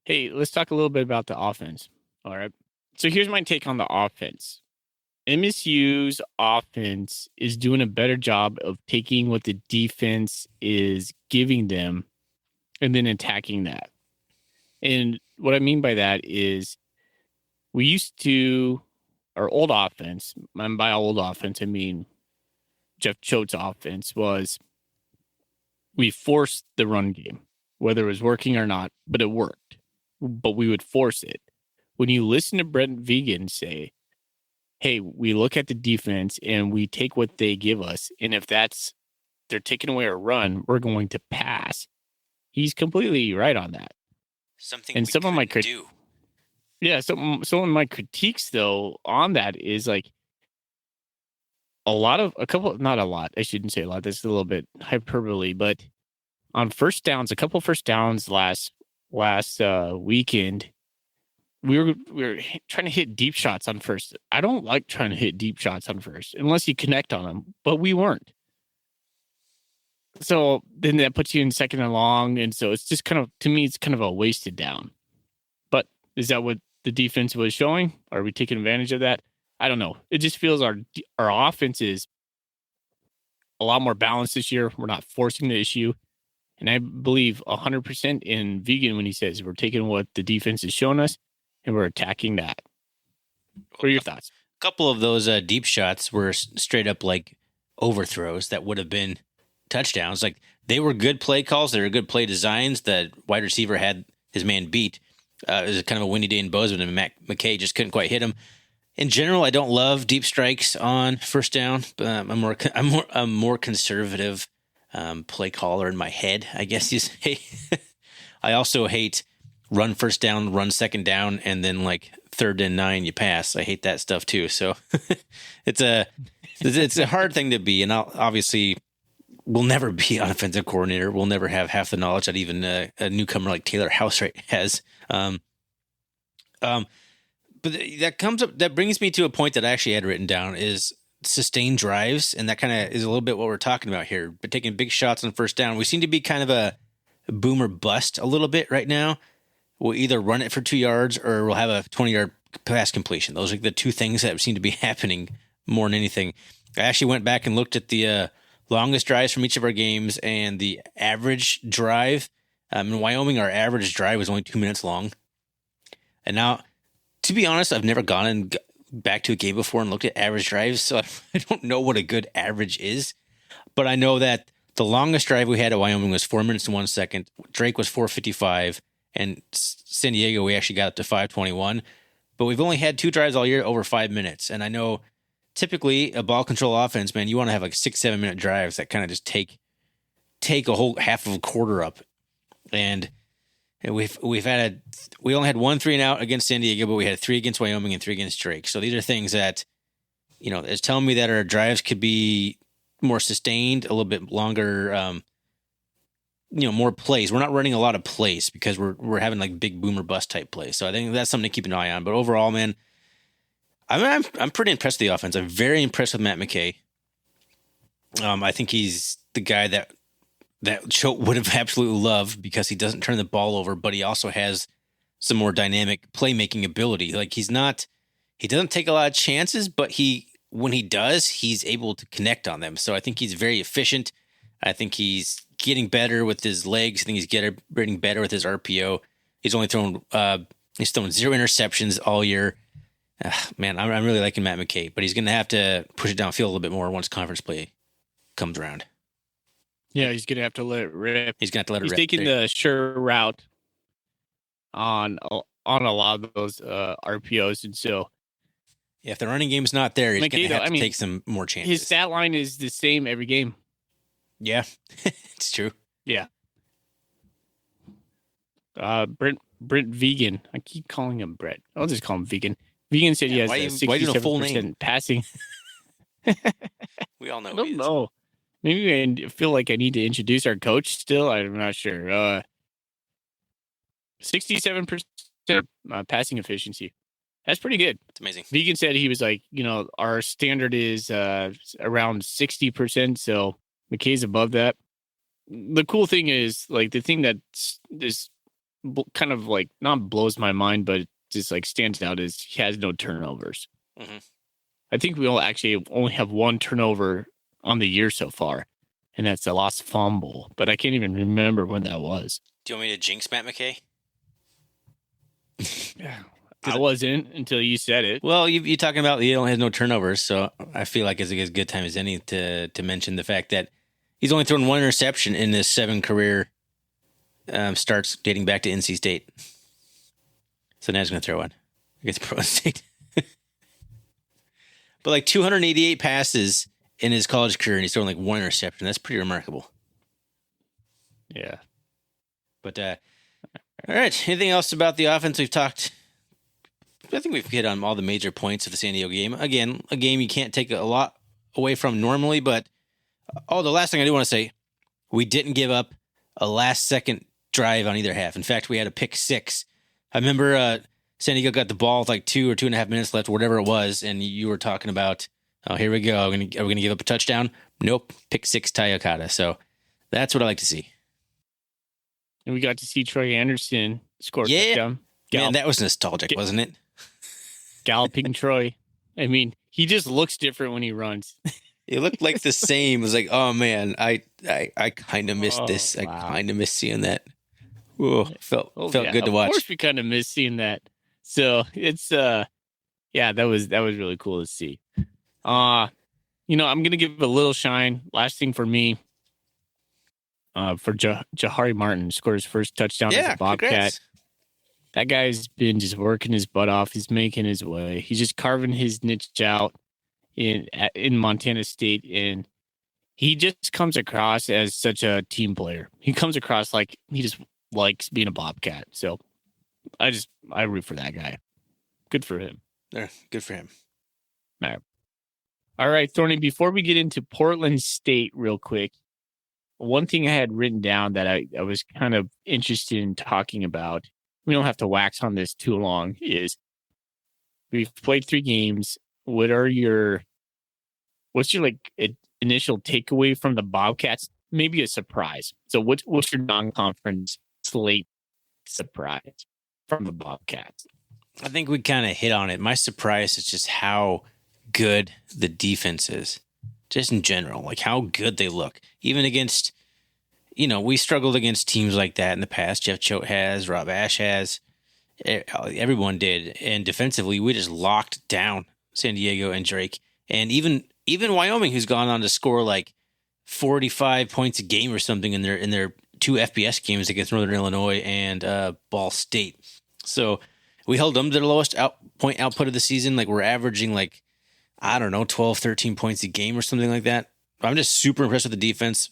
Hey, let's talk a little bit about the offense. All right. So here's my take on the offense. MSU's offense is doing a better job of taking what the defense is giving them and then attacking that. And what I mean by that is we used to, our old offense, and by old offense, I mean Jeff Choate's offense, was we forced the run game, whether it was working or not, but it worked. But we would force it. When you listen to Brent Vigen say, hey, we look at the defense and we take what they give us, and if they're taking away our run, we're going to pass. He's completely right on that. Something and we some of my do. Yeah, some of my critiques though on that is like not a lot. I shouldn't say a lot. That's a little bit hyperbole, but on first downs, a couple first downs last weekend, we were trying to hit deep shots on first. I don't like trying to hit deep shots on first unless you connect on them, but we weren't. So then that puts you in second and long, and so it's just kind of, to me, it's kind of a wasted down. But is that what the defense was showing? Are we taking advantage of that? I don't know. It just feels our offense is a lot more balanced this year. We're not forcing the issue. And I believe 100% in Vigen when he says we're taking what the defense is showing us and we're attacking that. What are your thoughts? A couple of those deep shots were straight up like overthrows that would have been touchdowns. Like, they were good play calls. They were good play designs. The wide receiver had his man beat. It was kind of a windy day in Bozeman, and McKay just couldn't quite hit him. In general, I don't love deep strikes on first down. I'm more conservative play caller in my head, I guess you say. I also hate run first down, run second down, and then like 3rd and 9 you pass. I hate that stuff too. So it's a hard thing to be, and obviously we'll never be an offensive coordinator. We'll never have half the knowledge that even a newcomer like Taylor Housewright has. But that brings me to a point that I actually had written down is sustained drives, and that kind of is a little bit what we're talking about here. But taking big shots on first down, we seem to be kind of a boom or bust a little bit right now. We'll either run it for 2 yards or we'll have a 20-yard pass completion. Those are the two things that seem to be happening more than anything. I actually went back and looked at the longest drives from each of our games and the average drive. In Wyoming, our average drive was only 2 minutes long. And now, to be honest, I've never gone back to a game before and looked at average drives, so I don't know what a good average is. But I know that the longest drive we had at Wyoming was 4 minutes and 1 second. Drake was 4:55, and San Diego we actually got up to 5:21. But we've only had 2 drives all year over 5 minutes. And I know typically a ball control offense, man, you want to have like 6-7 minute drives that kind of just take a whole half of a quarter up. And we only had 1 3 and out against San Diego, but we had 3 against Wyoming and 3 against Drake. So these are things that, it's telling me that our drives could be more sustained, a little bit longer, more plays. We're not running a lot of plays because we're having like big boomer bust type plays. So I think that's something to keep an eye on. But overall, man, I'm pretty impressed with the offense. I'm very impressed with Matt McKay. I think he's the guy that Choate would have absolutely loved because he doesn't turn the ball over, but he also has some more dynamic playmaking ability. Like, he doesn't take a lot of chances, but when he does, he's able to connect on them. So I think he's very efficient. I think he's getting better with his legs. I think he's getting better with his RPO. He's thrown 0 interceptions all year. Man, I'm really liking Matt McKay, but he's going to have to push it downfield a little bit more once conference play comes around. Yeah, he's going to have to let it rip. He's going to let it rip. He's taking the sure route on a lot of those RPOs. And so, yeah, if the running game's not there, he's going to have to take some more chances. His stat line is the same every game. Yeah, it's true. Yeah. Brent Vigen. I keep calling him Brett. I'll just call him Vigen. Vigen said he has 67% passing. We all know. I don't know. Maybe I feel like I need to introduce our coach still. I'm not sure. 67% passing efficiency. That's pretty good. It's amazing. Vigen said he was like, our standard is around 60%. So McKay's above that. The cool thing is, like, the thing that is kind of like not blows my mind, but just like stands out is he has no turnovers. Mm-hmm. I think we'll actually only have 1 turnover on the year so far, and that's a lost fumble. But I can't even remember when that was. Do you want me to jinx Matt McKay? Yeah, I wasn't until you said it. Well, you're talking about he only has no turnovers, so I feel like it's as good time as any to mention the fact that he's only thrown 1 interception in his 7 career starts dating back to NC State. So now he's going to throw one against Pro State. But like 288 passes in his college career, and he's thrown like 1 interception. That's pretty remarkable. Yeah. But, all right. Anything else about the offense we've talked? I think we've hit on all the major points of the San Diego game. Again, a game you can't take a lot away from normally, but the last thing I do want to say, we didn't give up a last-second drive on either half. In fact, we had a pick six. I remember San Diego got the ball with like 2 or 2.5 minutes left, or whatever it was, and you were talking about, oh, here we go. Are we going to give up a touchdown? Nope. Pick six, Ty Okada. So that's what I like to see. And we got to see Troy Anderson score a Yeah. touchdown. Man, that was nostalgic, wasn't it? Galloping Troy. I mean, he just looks different when he runs. It looked like the same. It was like, oh man, I kind of missed this. Wow. I kind of missed seeing that. Ooh, felt good to watch. Of course, we kind of missed seeing that. So it's that was really cool to see. I'm gonna give a little shine. Last thing for me, for Jahari Martin, scored his first touchdown as a Bobcat. Congrats. That guy's been just working his butt off. He's making his way. He's just carving his niche out in Montana State, and he just comes across as such a team player. He comes across like he just likes being a Bobcat. So I root for that guy. Good for him. Good for him. All right, Thorny, before we get into Portland State real quick, one thing I had written down that I was kind of interested in talking about, we don't have to wax on this too long, is we've played 3 games. What's your initial takeaway from the Bobcats? Maybe a surprise. So what's your non-conference slate surprise from the Bobcats? I think we kind of hit on it. My surprise is just how good the defense is, just in general, like how good they look. Even against, we struggled against teams like that in the past. Jeff Choate has, Rob Ash has, everyone did. And defensively, we just locked down San Diego and Drake. And even Wyoming, who's gone on to score like 45 points a game or something in their 2 FBS games against Northern Illinois and Ball State. So we held them to the lowest point output of the season. Like we're averaging 12, 13 points a game or something like that. I'm just super impressed with the defense.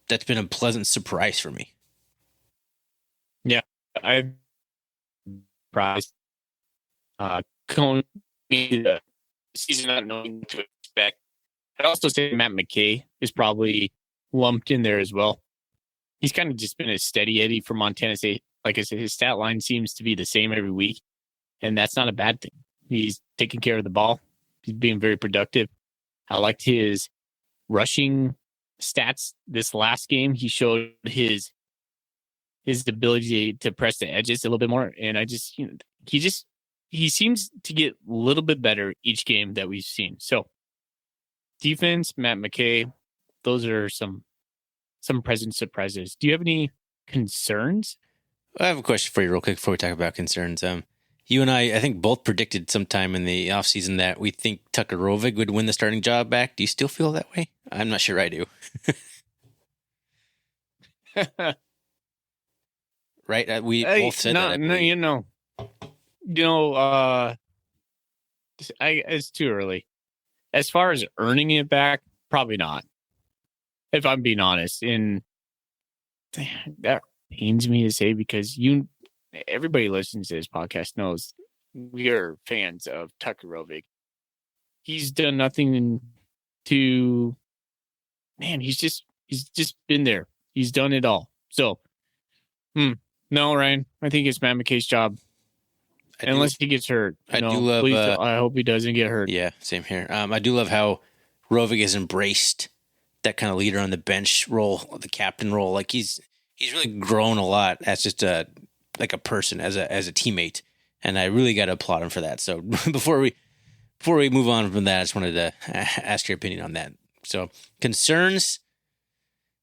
That's been a pleasant surprise for me. Yeah, I'm surprised. Going into the season not knowing what to expect. I'd also say Matt McKay is probably lumped in there as well. He's kind of just been a steady Eddie for Montana State. Like I said, his stat line seems to be the same every week, and that's not a bad thing. He's taking care of the ball. He's being very productive. I liked his rushing stats this last game. He showed his ability to press the edges a little bit more, and he seems to get a little bit better each game that we've seen. So defense, Matt McKay, those are some present surprises. Do you have any concerns? I have a question for you real quick before we talk about concerns. You and I think both predicted sometime in the offseason that we think Tucker Rovig would win the starting job back. Do you still feel that way? I'm not sure I do. Right? We both said that. It's too early. As far as earning it back, probably not. If I'm being honest, and that pains me to say because everybody listening to this podcast knows we are fans of Tucker Rovig. He's done nothing to, man. He's just been there. He's done it all. So, no, Ryan. I think it's Matt McKay's job. Unless he gets hurt. I do love. I hope he doesn't get hurt. Yeah, same here. I do love how Rovig has embraced that kind of leader on the bench role, the captain role. Like he's really grown a lot as just a person, as a teammate, and I really got to applaud him for that. So before we move on from that, I just wanted to ask your opinion on that. So concerns.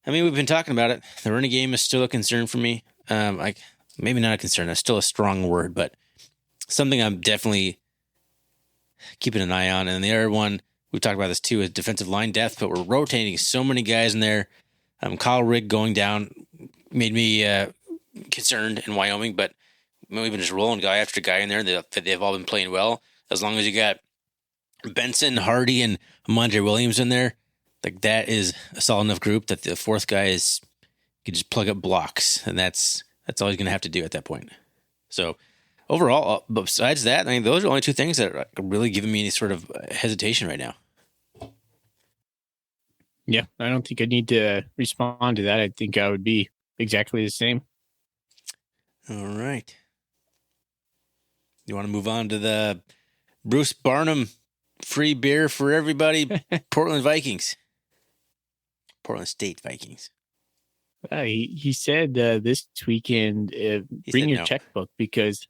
I mean, we've been talking about it. The running game is still a concern for me. Maybe not a concern. That's still a strong word, but something I'm definitely keeping an eye on. And the other one, we've talked about this too, is defensive line depth, but we're rotating so many guys in there. Kyle Rigg going down made me concerned in Wyoming, but we've been just rolling guy after guy in there that they've all been playing well. As long as you got Benson, Hardy, and Amandre Williams in there, like that is a solid enough group that the fourth guy can just plug up blocks, and that's all he's going to have to do at that point. So overall, besides that, I mean, those are the only 2 things that are really giving me any sort of hesitation right now. Yeah, I don't think I need to respond to that. I think I would be exactly the same. All right. You want to move on to the Bruce Barnum free beer for everybody Portland Vikings. Portland State Vikings. He said this weekend, bring said your no. checkbook because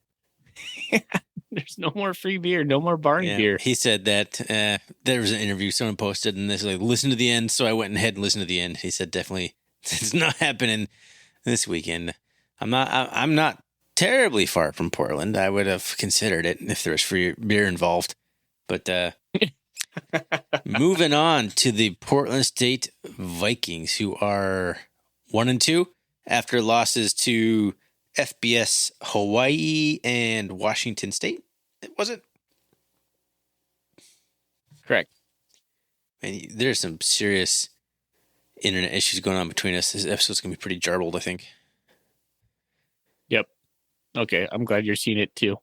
there's no more free beer, no more barn beer. He said that there was an interview someone posted, and this like listen to the end. So I went ahead and listened to the end. He said definitely it's not happening this weekend. I'm not terribly far from Portland. I would have considered it if there was free beer involved. But moving on to the Portland State Vikings, who are 1-2 after losses to FBS Hawaii and Washington State. Was it? Correct. Man, there's some serious internet issues going on between us. This episode's going to be pretty jarbled, I think. Yep. Okay, I'm glad you're seeing it too.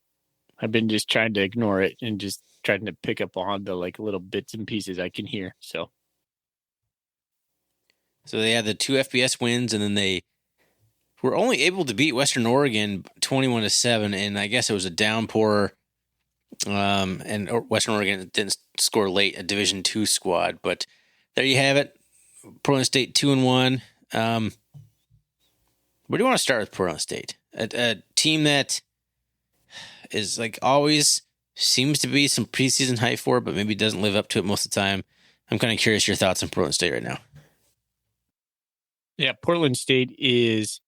I've been just trying to ignore it and just trying to pick up on the like little bits and pieces I can hear. So they had the 2 FBS wins, and then they were only able to beat Western Oregon 21-7, and I guess it was a downpour. And Western Oregon didn't score late, a Division II squad, but there you have it. Portland State 2-1. Where do you want to start with Portland State? A team that is like always seems to be some preseason hype for, but maybe doesn't live up to it most of the time. I'm kind of curious your thoughts on Portland State right now. Yeah, Portland State is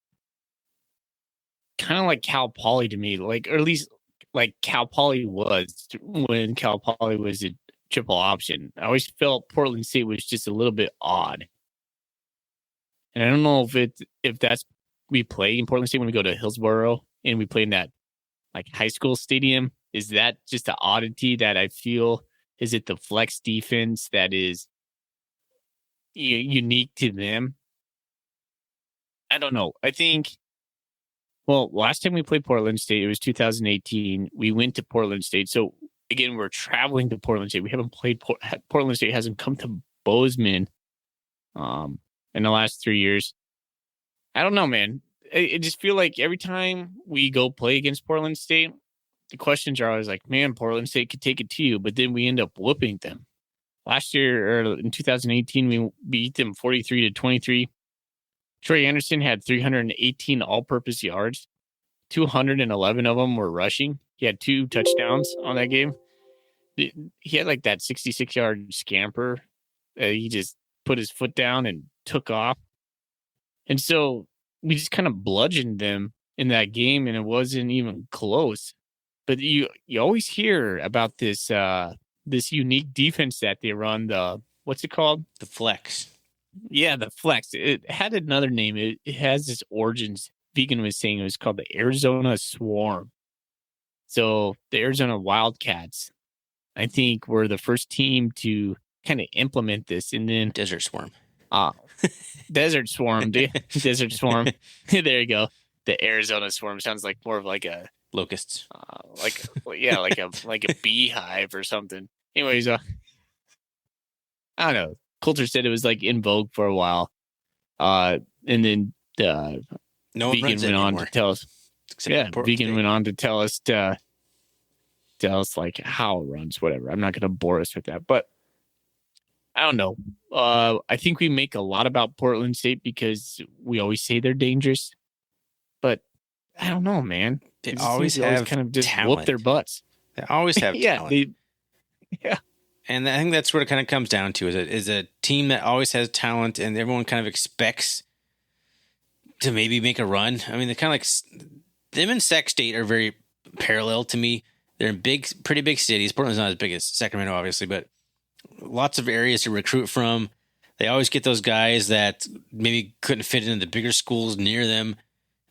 kind of like Cal Poly to me, like, or at least like Cal Poly was when Cal Poly was a triple option. I always felt Portland State was just a little bit odd. And I don't know if that's we play in Portland State when we go to Hillsborough and we play in that like high school stadium. Is that just an oddity that I feel? Is it the flex defense that is unique to them? I don't know. I think, well, last time we played Portland State, it was 2018. We went to Portland State. So again, we're traveling to Portland State. We haven't played Portland State hasn't come to Bozeman in the last 3 years. I don't know, man. I just feel like every time we go play against Portland State, the questions are always like, man, Portland State could take it to you, but then we end up whooping them. Last year, or in 2018, we beat them 43-23. Troy Anderson had 318 all-purpose yards. 211 of them were rushing. He had 2 touchdowns on that game. He had like that 66-yard scamper. He just put his foot down and took off. And so we just kind of bludgeoned them in that game, and it wasn't even close. But you always hear about this this unique defense that they run. What's it called? The flex. Yeah, the flex. It had another name. It has its origins. Vigen was saying it was called the Arizona Swarm. So the Arizona Wildcats, I think, were the first team to kind of implement this. And then Desert Swarm. Desert Swarm. Desert Swarm. There you go. The Arizona Swarm sounds like more of like a locusts. Like a beehive or something. Anyways, I don't know. Coulter said it was like in vogue for a while. And then Vigen went on to tell us. Vigen went on to tell us like how it runs, whatever. I'm not going to bore us with that, but I don't know. I think we make a lot about Portland State because we always say they're dangerous, but I don't know, man. They always have kind of just talent. Whoop their butts. They always have talent. Yeah. And I think that's what it kind of comes down to is a team that always has talent and everyone kind of expects to maybe make a run. I mean, they're kind of like them and Sac State are very parallel to me. They're in pretty big cities. Portland's not as big as Sacramento, obviously, but lots of areas to recruit from. They always get those guys that maybe couldn't fit into the bigger schools near them.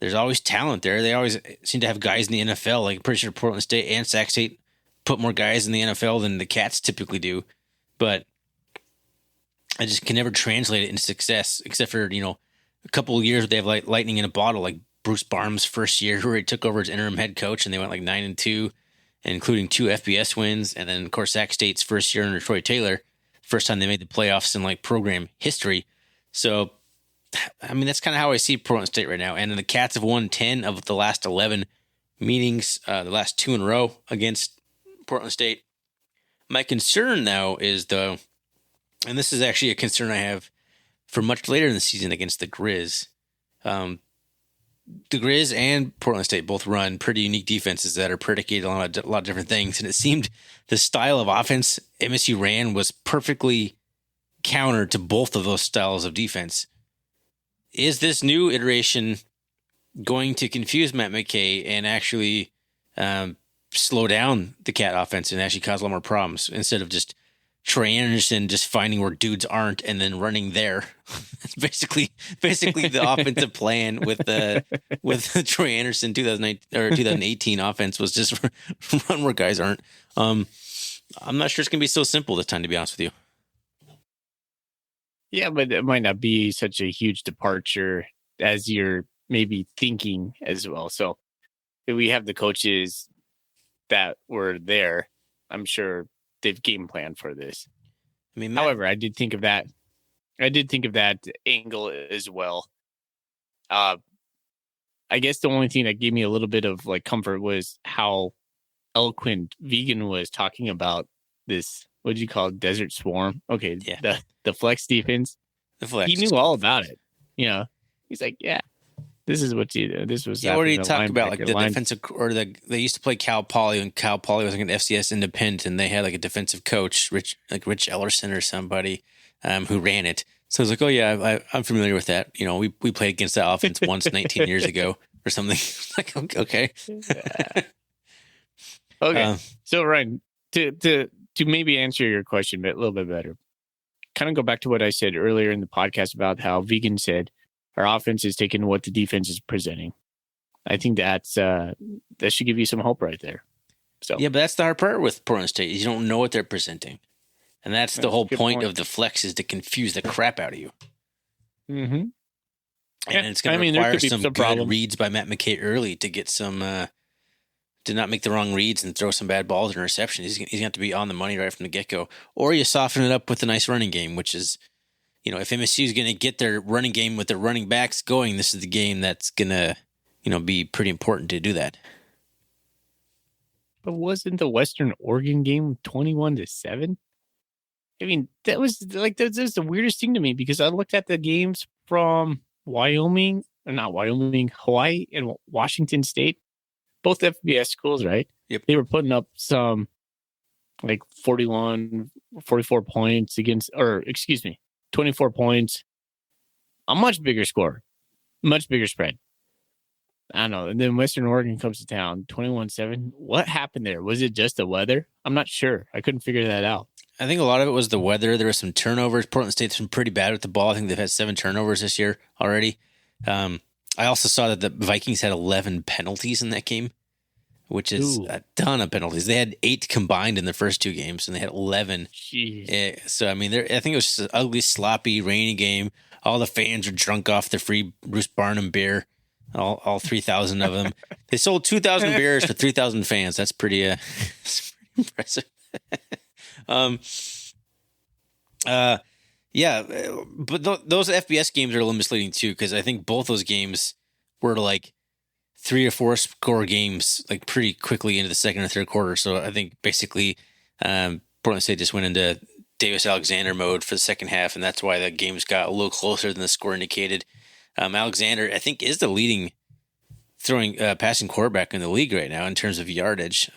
There's always talent there. They always seem to have guys in the NFL. Like, I'm pretty sure Portland State and Sac State put more guys in the NFL than the Cats typically do. But I just can never translate it into success, except for, a couple of years where they have like lightning in a bottle, like Bruce Barnum's first year where he took over as interim head coach and they went like 9-2, including 2 FBS wins. And then, of course, Sac State's first year under Troy Taylor, first time they made the playoffs in like program history. So, I mean, that's kind of how I see Portland State right now. And the Cats have won 10 of the last 11 meetings, the last 2 in a row against Portland State. My concern now is and this is actually a concern I have for much later in the season against the Grizz. The Grizz and Portland State both run pretty unique defenses that are predicated on a lot of different things. And it seemed the style of offense MSU ran was perfectly counter to both of those styles of defense. Is this new iteration going to confuse Matt McKay and actually slow down the Cat offense and actually cause a lot more problems instead of just Troy Anderson just finding where dudes aren't and then running there? That's basically the offensive plan with Troy Anderson 2018 offense was just run where guys aren't. I'm not sure it's gonna be so simple this time, to be honest with you. Yeah, but it might not be such a huge departure as you're maybe thinking as well. So if we have the coaches that were there, I'm sure they've game planned for this. I mean, however, I did think of that angle as well. I guess the only thing that gave me a little bit of like comfort was how eloquent Vigen was talking about this. What did you call it? Desert Swarm? Okay, yeah. The flex defense. The flex. He knew all about it. You know, he's like, yeah, this is what you do. This was. Yeah, what did he talk about? Like the defensive, or they used to play Cal Poly, and Cal Poly was like an FCS independent, and they had like a defensive coach, Rich Ellerson or somebody, who ran it. So I was like, oh yeah, I'm familiar with that. You know, we played against that offense once 19 years ago or something. Like, okay. Okay. So Ryan, to maybe answer your question a little bit better, kind of go back to what I said earlier in the podcast about how Vigen said our offense is taking what the defense is presenting. I think that should give you some hope right there. So yeah, but that's the hard part with Portland State is you don't know what they're presenting. And that's the whole point of the flex is to confuse the crap out of you. Mm-hmm. And it's going to require some good reads by Matt McKay early to get some, to not make the wrong reads and throw some bad balls and interceptions. He's going to have to be on the money right from the get-go. Or you soften it up with a nice running game, which is, you know, if MSU is going to get their running game with their running backs going, this is the game that's going to, you know, be pretty important to do that. But wasn't the Western Oregon game 21-7? I mean, that was the weirdest thing to me because I looked at the games from Hawaii and Washington State, both FBS schools, right? Yep. They were putting up some like 41, 44 points 24 points, a much bigger score, much bigger spread. I don't know. And then Western Oregon comes to town, 21-7. What happened there? Was it just the weather? I'm not sure. I couldn't figure that out. I think a lot of it was the weather. There were some turnovers. Portland State's been pretty bad with the ball. I think they've had 7 turnovers this year already. I also saw that the Vikings had 11 penalties in that game, which is a ton of penalties. They had 8 combined in the first 2 games, and they had 11. So, I mean, I think it was just an ugly, sloppy, rainy game. All the fans were drunk off the free Bruce Barnum beer, all 3,000 of them. They sold 2,000 beers for 3,000 fans. That's pretty, that's pretty impressive. Yeah, but those FBS games are a little misleading too, because I think both those games were like 3 or 4 score games, like pretty quickly into the second or third quarter. So I think basically, Portland State just went into Davis Alexander mode for the second half, and that's why the games got a little closer than the score indicated. Alexander, I think, is the leading passing quarterback in the league right now in terms of yardage.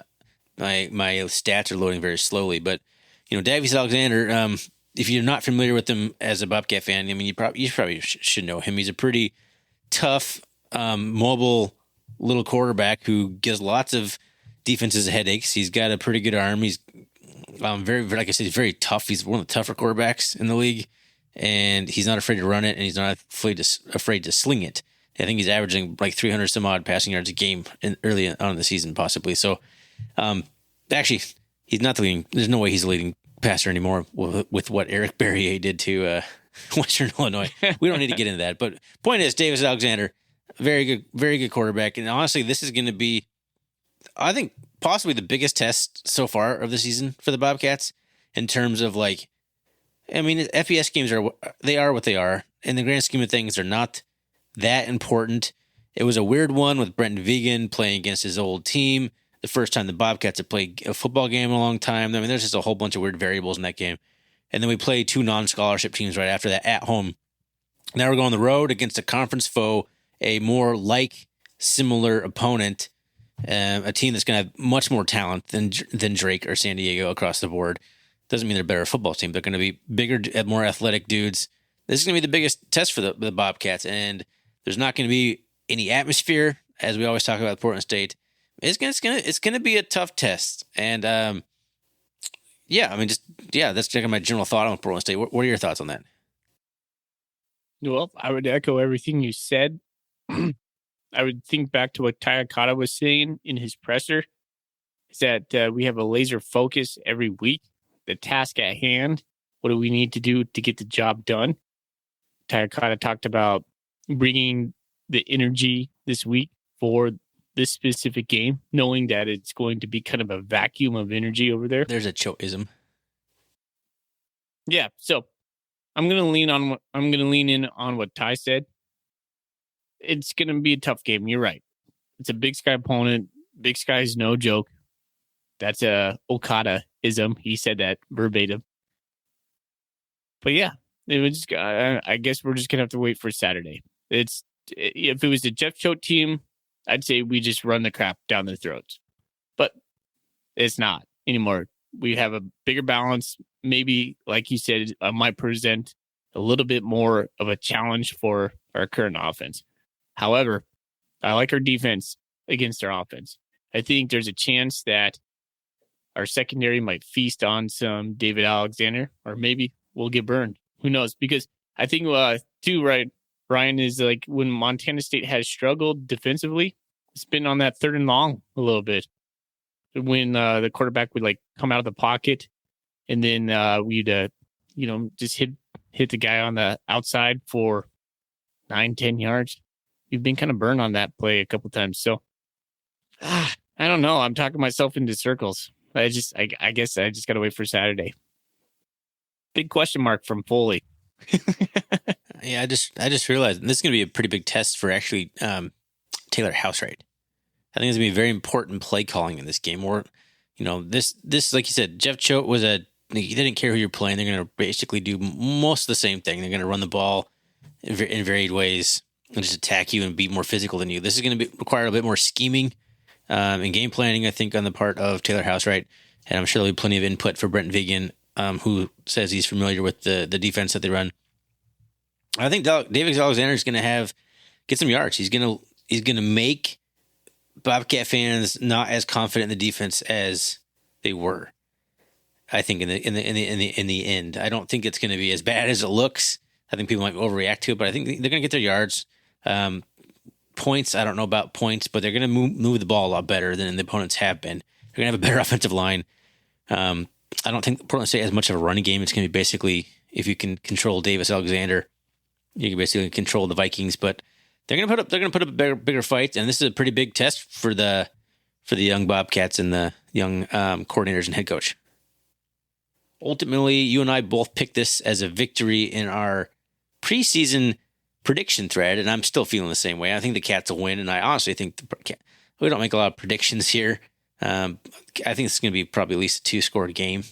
My stats are loading very slowly, but you know, Davis Alexander, if you're not familiar with him as a Bobcat fan, I mean, you probably should know him. He's a pretty tough, mobile little quarterback who gives lots of defenses headaches. He's got a pretty good arm. He's very, like I said, he's very tough. He's one of the tougher quarterbacks in the league, and he's not afraid to run it, and he's not afraid to sling it. I think he's averaging like 300 some odd passing yards a game early on in the season, possibly. So, actually, he's not the leading. There's no way he's the leading passer anymore with what Eric Barrier did to Western Illinois. We don't need to get into that. But point is, Davis Alexander, very good quarterback. And honestly, this is going to be, I think, possibly the biggest test so far of the season for the Bobcats in terms of like I mean, FBS games are what they are. In the grand scheme of things, they're not that important. It was a weird one with Brent Vigen playing against his old team. The first time the Bobcats had played a football game in a long time. I mean, there's just a whole bunch of weird variables in that game. And then we played 2 non-scholarship teams right after that at home. Now we're going on the road against a conference foe, a more similar opponent, a team that's going to have much more talent than Drake or San Diego across the board. Doesn't mean they're a better football team. They're going to be bigger, more athletic dudes. This is going to be the biggest test for the Bobcats, and there's not going to be any atmosphere, as we always talk about Portland State. It's going to be a tough test, and that's kind of my general thought on Portland State. What are your thoughts on that? Well, I would echo everything you said. I would think back to what Tayakata was saying in his presser, is that we have a laser focus every week. The task at hand, what do we need to do to get the job done? Tayakata talked about bringing the energy this week for this specific game, knowing that it's going to be kind of a vacuum of energy over there. There's a choism. Yeah, so I'm gonna lean in on what Ty said. It's gonna be a tough game. You're right. It's a Big Sky opponent. Big Sky is no joke. That's a Okada-ism. He said that verbatim. But yeah, it was. I guess we're just gonna have to wait for Saturday. If it was the Jeff Choate team, I'd say we just run the crap down their throats. But it's not anymore. We have a bigger balance. Maybe, like you said, might present a little bit more of a challenge for our current offense. However, I like our defense against our offense. I think there's a chance that our secondary might feast on some David Alexander, or maybe we'll get burned. Who knows? Because I think, too, right, Ryan, is like when Montana State has struggled defensively, it's been on that 3rd and long a little bit. When the quarterback would come out of the pocket, and then we'd just hit the guy on the outside for 9-10 yards. We've been kind of burned on that play a couple times. So I don't know. I'm talking myself into circles. I guess I just got to wait for Saturday. Big question mark from Foley. Yeah, I just realized this is going to be a pretty big test for actually Taylor Housewright. I think it's going to be very important play calling in this game. Or, this like you said, Jeff Choate he didn't care who you're playing. They're going to basically do most of the same thing. They're going to run the ball in varied ways and just attack you and be more physical than you. This is going to require a bit more scheming and game planning, I think, on the part of Taylor Housewright. And I'm sure there'll be plenty of input for Brent Vigen, who says he's familiar with the defense that they run. I think David Alexander is going to get some yards. He's going to make Bobcat fans not as confident in the defense as they were. I think in the end, I don't think it's going to be as bad as it looks. I think people might overreact to it, but I think they're going to get their yards. Points, I don't know about points, but they're going to move the ball a lot better than the opponents have been. They're going to have a better offensive line. I don't think Portland State has much of a running game. It's going to be basically, if you can control Davis Alexander, you can basically control the Vikings. But they're going to put up a bigger fight, and this is a pretty big test for the young Bobcats and the young coordinators and head coach. Ultimately, you and I both picked this as a victory in our preseason prediction thread, and I'm still feeling the same way. I think the Cats will win, and I honestly think we don't make a lot of predictions here. I think it's going to be probably at least a 2-score game,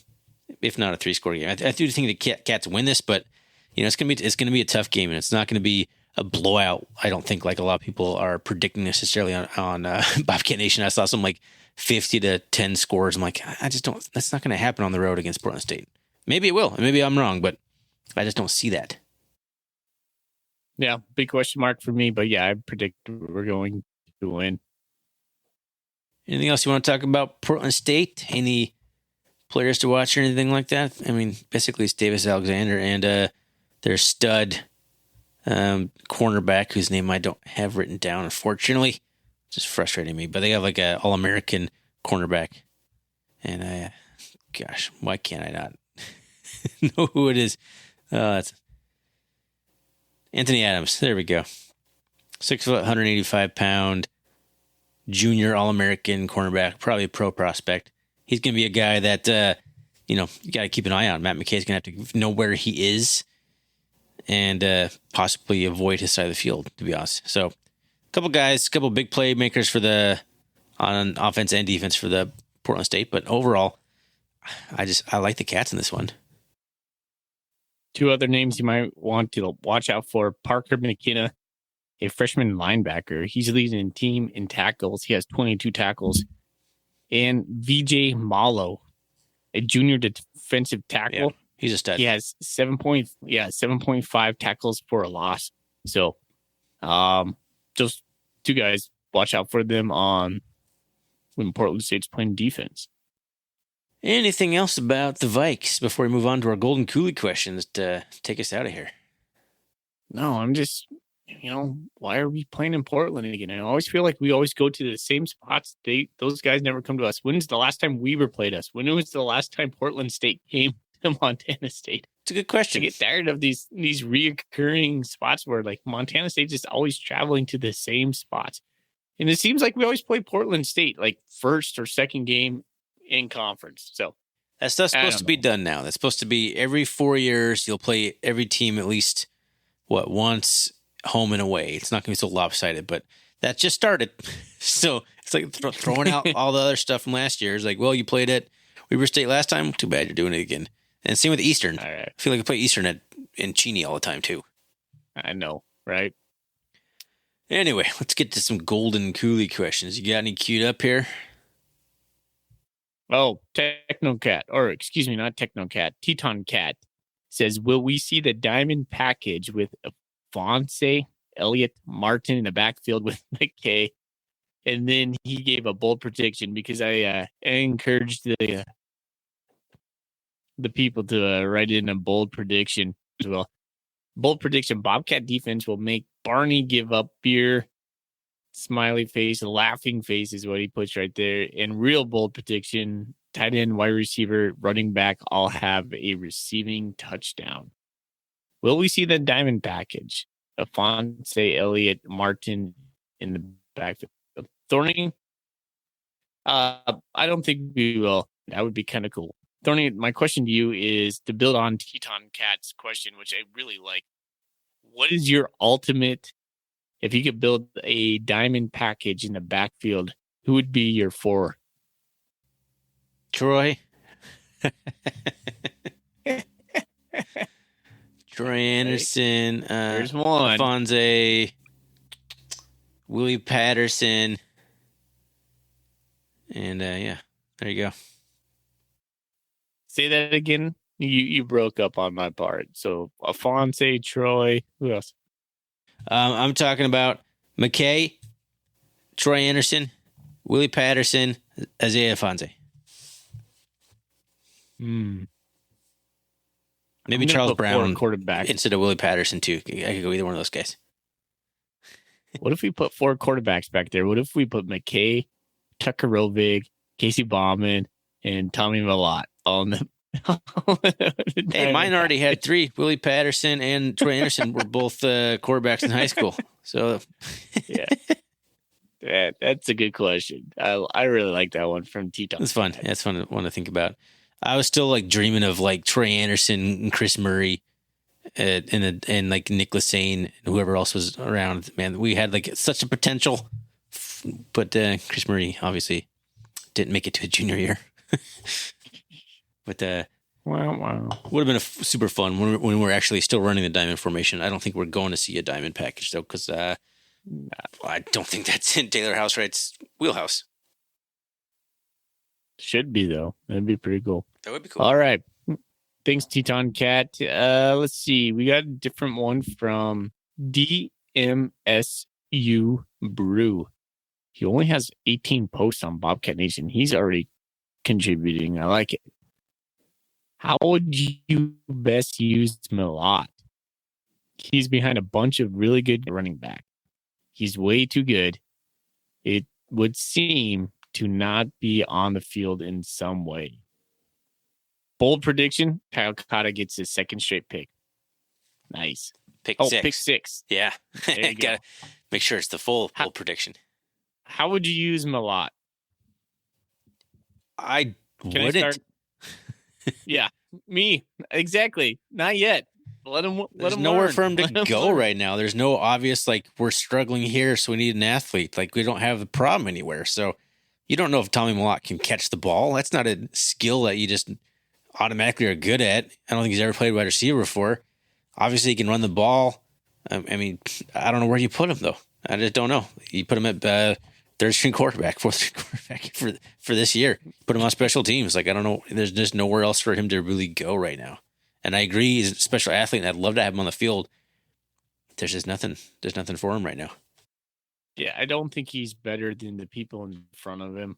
if not a 3-score game. I do think the Cats win this, but it's going to be a tough game, and it's not going to be a blowout. I don't think like a lot of people are predicting necessarily on Bobcat Nation. I saw some 50-10 scores. I'm like, I just don't. That's not going to happen on the road against Portland State. Maybe it will. Maybe I'm wrong, but I just don't see that. Yeah, big question mark for me, but yeah, I predict we're going to win. Anything else you want to talk about Portland State? Any players to watch or anything like that? I mean, basically it's Davis Alexander and their stud cornerback, whose name I don't have written down, unfortunately. It's just frustrating me. But they have a All-American cornerback. And gosh, why can't I not know who it is? It's Anthony Adams. There we go. 6 foot, 185 pound, junior All-American cornerback, probably a pro prospect. He's going to be a guy that, you got to keep an eye on. Matt McKay's going to have to know where he is and possibly avoid his side of the field, to be honest. So a couple big playmakers on offense and defense for the Portland State. But overall, I like the Cats in this one. Two other names you might want to watch out for: Parker McKenna, a freshman linebacker. He's leading the team in tackles. He has 22 tackles. And VJ Malo, a junior defensive tackle. Yeah, he's a stud. He has 7.5 tackles for a loss. So, just two guys, watch out for them when Portland State's playing defense. Anything else about the Vikes before we move on to our Golden Coolie questions to take us out of here? No, I'm just, why are we playing in Portland again? I always feel like we always go to the same spots. Those guys never come to us. When's the last time Weber played us? When was the last time Portland State came to Montana State? It's a good question. I get tired of these reoccurring spots where like Montana State just always traveling to the same spots. And it seems like we always play Portland State like first or second game in conference. So that's supposed to be done now. That's supposed to be every 4 years. You'll play every team at least once home and away. It's not going to be so lopsided, but that just started. So it's like throwing out all the other stuff from last year. It's like, well, you played at Weber State last time. Too bad you're doing it again. And same with Eastern. All right. I feel like I play Eastern in Cheney all the time too. I know, right? Anyway, let's get to some Golden Coolie questions. You got any queued up here? Oh, Technocat, or excuse me, not Technocat, Teton Cat says, will we see the diamond package with Fonse, Elliott, Martin in the backfield with McKay? And then he gave a bold prediction because I encouraged the people to write in a bold prediction as well. Bold prediction: Bobcat defense will make Barney give up beer. Smiley face, laughing face is what he puts right there. And real bold prediction: tight end, wide receiver, running back all have a receiving touchdown. Will we see the diamond package? Afonso, Elliott, Martin in the backfield. Thorny? I don't think we will. That would be kind of cool. Thorny, my question to you is to build on Teton Cat's question, which I really like. What is your ultimate, if you could build a diamond package in the backfield, who would be your 4? Troy. Troy Anderson. There's one. Fonse. Willie Patterson. And yeah, there you go. Say that again. You broke up on my part. So Afonso, Troy, who else? I'm talking about McKay, Troy Anderson, Willie Patterson, Isaiah Fonse. Maybe Charles Brown quarterback instead of Willie Patterson too. I could go either one of those guys. What if we put 4 quarterbacks back there? What if we put McKay, Tucker Rovig, Casey Bauman, and Tommy Millott on the Hey, mine already had 3. Willie Patterson and Troy Anderson were both quarterbacks in high school. So yeah, that's a good question. I really like that one from Teton. It's fun. Yeah, it's fun one to think about. I was still like dreaming of like Troy Anderson and Chris Murray and like Nick Lassane and whoever else was around. Man, we had like such a potential, but Chris Murray obviously didn't make it to his junior year. But wow. Would have been super fun when we're actually still running the diamond formation. I don't think we're going to see a diamond package though, because I don't think that's in Taylor Housewright's wheelhouse. Should be though. That'd be pretty cool. That would be cool. All right. Thanks, Teton Cat. Let's see. We got a different one from DMSU Brew. He only has 18 posts on Bobcat Nation. He's already contributing. I like it. How would you best use Millott? He's behind a bunch of really good running back. He's way too good. It would seem to not be on the field in some way. Bold prediction: Kyle Cotta gets his second straight pick. Nice. Pick 6. Yeah. There you go. Gotta make sure it's the full bold prediction. How would you use Millott? I wouldn't. Yeah, me. Exactly. Not yet. Let him There's learn. nowhere for him to Let him go learn. right now. There's no obvious, like, we're struggling here, so we need an athlete. Like, we don't have the problem anywhere. So you don't know if Tommy Malott can catch the ball. That's not a skill that you just automatically are good at. I don't think he's ever played wide receiver before. Obviously, he can run the ball. I mean, I don't know where you put him, though. I just don't know. You put him at third string quarterback, fourth string quarterback for this year. Put him on special teams. Like, I don't know. There's just nowhere else for him to really go right now. And I agree, he's a special athlete, and I'd love to have him on the field. There's just nothing. There's nothing for him right now. Yeah, I don't think he's better than the people in front of him.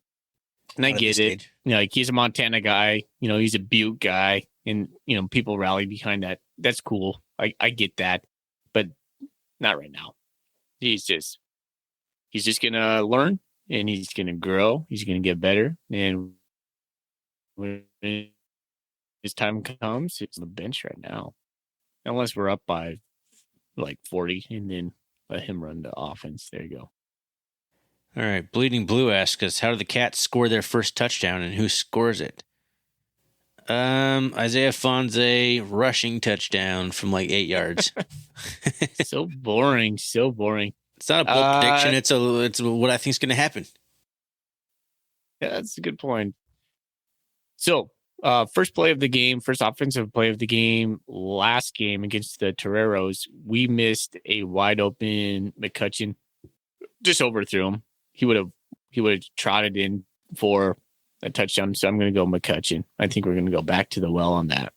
And I Not at get this it. stage. You know, like he's a Montana guy. You know, he's a Butte guy, and you know, people rally behind that. That's cool. I get that, but not right now. He's just gonna learn, and he's gonna grow. He's gonna get better, and when his time comes, it's on the bench right now. Unless we're up by like 40, and then let him run the offense. There you go. All right. Bleeding Blue asks us, how do the Cats score their first touchdown, and who scores it? Isaiah Fonse rushing touchdown from like 8 yards. So boring. So boring. It's not a bold prediction. It's what I think is going to happen. Yeah, that's a good point. So, first offensive play of the game, last game against the Toreros, we missed a wide open McCutcheon. Just overthrew him. He would have trotted in for a touchdown. So I'm going to go McCutcheon. I think we're going to go back to the well on that.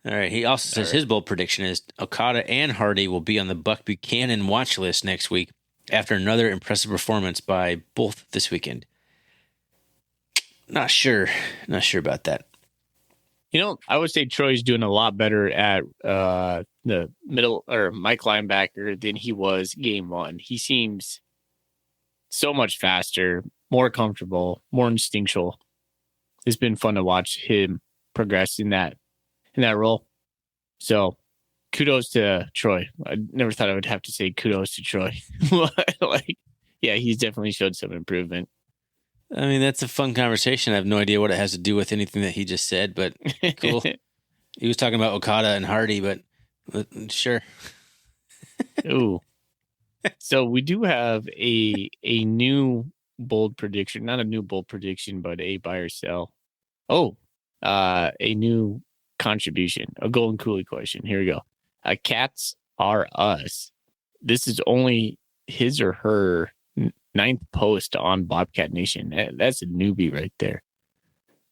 All right. He also says his bold prediction is Okada and Hardy will be on the Buck Buchanan watch list next week after another impressive performance by both this weekend. Not sure about that. You know, I would say Troy's doing a lot better at the middle or Mike linebacker than he was game one. He seems so much faster, more comfortable, more instinctual. It's been fun to watch him progress in that role. So kudos to Troy. I never thought I would have to say kudos to Troy. Yeah, he's definitely showed some improvement. I mean, that's a fun conversation. I have no idea what it has to do with anything that he just said, but cool. He was talking about Okada and Hardy, but sure. Ooh. So we do have a new bold prediction, not a new bold prediction, but a buy or sell. A new contribution, a Golden Coolie question. Here we go. Cats are us. This is only his or her 9th post on Bobcat Nation. That's a newbie right there.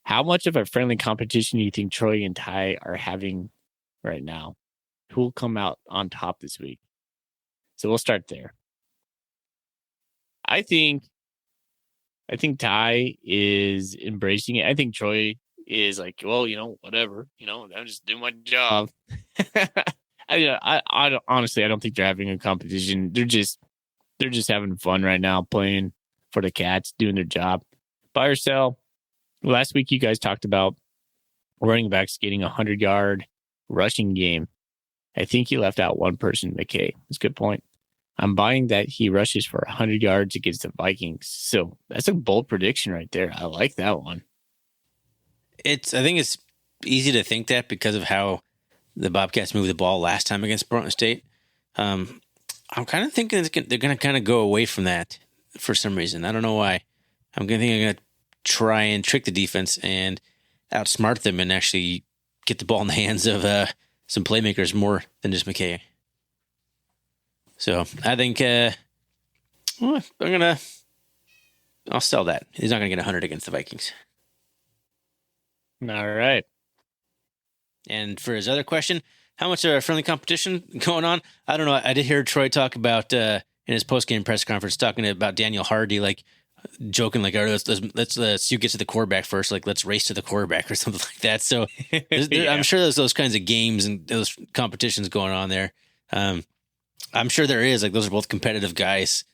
How much of a friendly competition do you think Troy and Ty are having right now? Who will come out on top this week? So we'll start there. I think Ty is embracing it. I think Troy is like, well, whatever, I'm just doing my job. I honestly, I don't think they're having a competition. They're just having fun right now, playing for the Cats, doing their job. Buy or sell. Last week, you guys talked about running backs getting a 100-yard rushing game. I think you left out one person, McKay. That's a good point. I'm buying that he rushes for 100 yards against the Vikings. So that's a bold prediction right there. I like that one. I think it's easy to think that because of how the Bobcats moved the ball last time against Brent State. I'm kind of thinking they're going to kind of go away from that for some reason. I don't know why. I'm going to try and trick the defense and outsmart them and actually get the ball in the hands of some playmakers more than just McKay. So I think I'll sell that. He's not going to get 100 against the Vikings. All right. And for his other question, how much of a friendly competition going on? I don't know. I did hear Troy talk about in his post-game press conference talking about Daniel Hardy, like joking, like, all right, let's you get to the quarterback first, like let's race to the quarterback or something like that. So yeah. I'm sure there's those kinds of games and those competitions going on there. I'm sure there is. Like those are both competitive guys.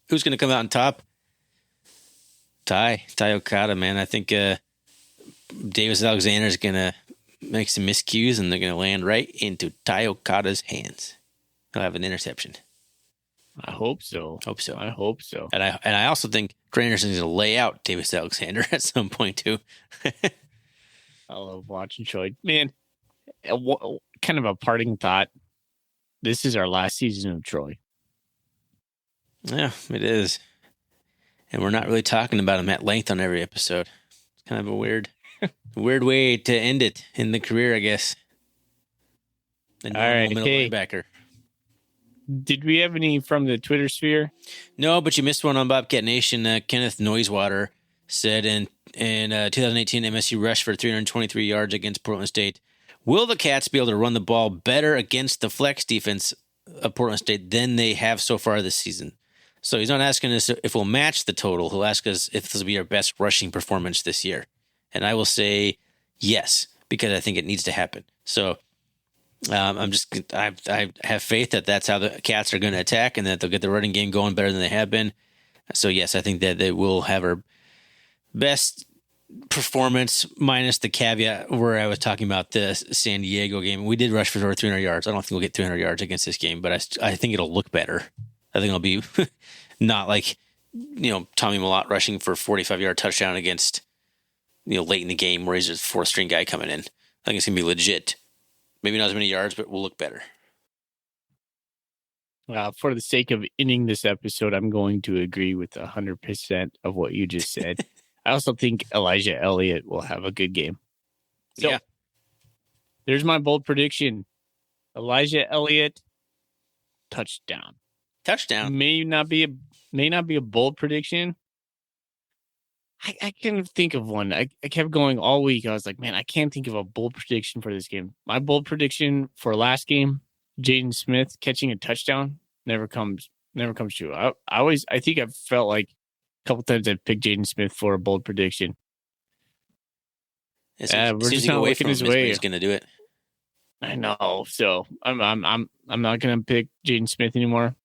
Who's going to come out on top? Ty Okada, man. I think Davis Alexander is going to make some miscues and they're going to land right into Ty Okada's hands. He'll have an interception. I hope so. I hope so. I hope so. And I also think Trey Anderson's going to lay out Davis Alexander at some point, too. I love watching Troy. Man, kind of a parting thought. This is our last season of Troy. Yeah, it is. And we're not really talking about him at length on every episode. It's kind of a weird way to end it in the career, I guess. The normal middle linebacker. Did we have any from the Twitter sphere? No, but you missed one on Bobcat Nation. Kenneth Noisewater said in 2018, MSU rushed for 323 yards against Portland State. Will the Cats be able to run the ball better against the flex defense of Portland State than they have so far this season? So he's not asking us if we'll match the total. He'll ask us if this will be our best rushing performance this year. And I will say yes, because I think it needs to happen. So I have faith that that's how the Cats are going to attack and that they'll get the running game going better than they have been. So yes, I think that they will have our best performance, minus the caveat where I was talking about the San Diego game. We did rush for over 300 yards. I don't think we'll get 300 yards against this game, but I think it'll look better. I think it'll be not like, Tommy Mellott rushing for a 45-yard touchdown against, late in the game where he's a fourth-string guy coming in. I think it's going to be legit. Maybe not as many yards, but we'll look better. For the sake of ending this episode, I'm going to agree with 100% of what you just said. I also think Elijah Elliott will have a good game. So, There's my bold prediction. Elijah Elliott, touchdown. Touchdown. May not be a bold prediction. I can't think of one. I kept going all week. I was like, man, I can't think of a bold prediction for this game. My bold prediction for last game, Jaden Smith catching a touchdown, never comes true. I think I've felt like a couple times I've picked Jaden Smith for a bold prediction. We're just not looking his way. He's going to do it. I know. So I'm not going to pick Jaden Smith anymore.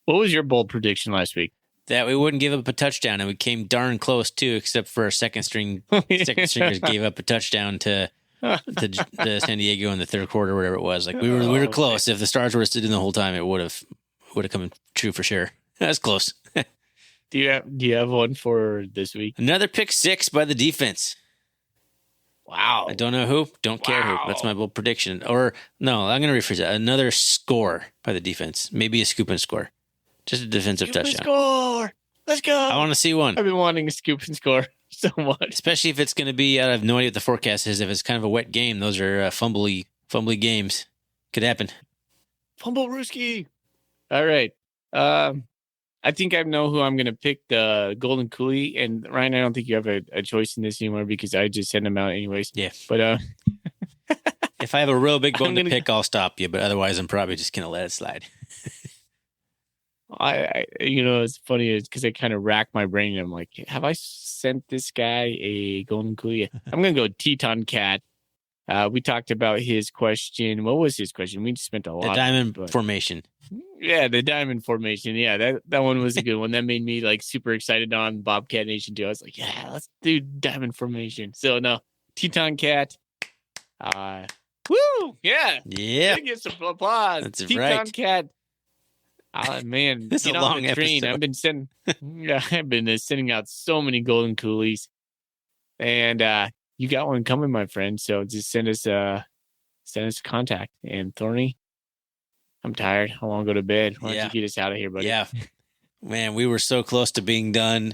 What was your bold prediction last week? That we wouldn't give up a touchdown, and we came darn close too, except for our second stringers gave up a touchdown to San Diego in the third quarter, whatever it was. Like we were close. If the Stars were sitting the whole time, it would have come true for sure. That's close. Do you have one for this week? Another pick six by the defense. Wow. I don't know who. Don't care who. That's my bold prediction. Or no, I'm going to rephrase that. Another score by the defense. Maybe a scoop and score. Just a defensive touchdown. Score. Let's go. I want to see one. I've been wanting a scoop and score so much. Especially if it's going to be, I have no idea what the forecast is. If it's kind of a wet game, those are fumbly games. Could happen. Fumble Rooski. All right. I think I know who I'm going to pick, the Golden Coolie. And Ryan, I don't think you have a choice in this anymore because I just send them out anyways. Yeah. But if I have a real big bone to pick, I'll stop you. But otherwise, I'm probably just going to let it slide. It's funny because I kind of rack my brain and I'm like, have I sent this guy a Golden Coolie? I'm going to go Teton Cat. We talked about his question. What was his question? We spent a lot. The diamond formation. Yeah, the diamond formation. Yeah, that one was a good one. That made me like super excited on Bobcat Nation too. I was like, yeah, let's do diamond formation. So no, Teton Cat. Woo! Yeah. Get some applause. That's Teton right. Cat. Man, this is a long episode. I've been sending out so many Golden Coolies, and you got one coming, my friend. So just send us a contact. And Thorny, I'm tired. I want to go to bed. Why don't you get us out of here, buddy? Yeah, man, we were so close to being done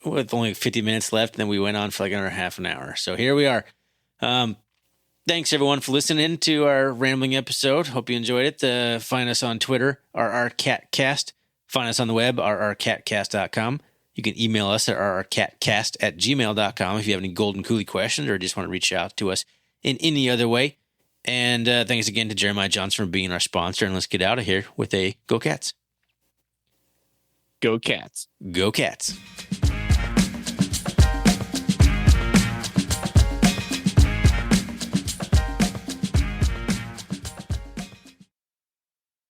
with only 50 minutes left, and then we went on for like another half an hour. So here we are. Thanks, everyone, for listening to our rambling episode. Hope you enjoyed it. Find us on Twitter, RRCatCast. Find us on the web, rrcatcast.com. You can email us at rrcatcast@gmail.com if you have any Golden Coolie questions or just want to reach out to us in any other way. And thanks again to Jeremiah Johnson for being our sponsor. And let's get out of here with a Go Cats. Go Cats. Go Cats.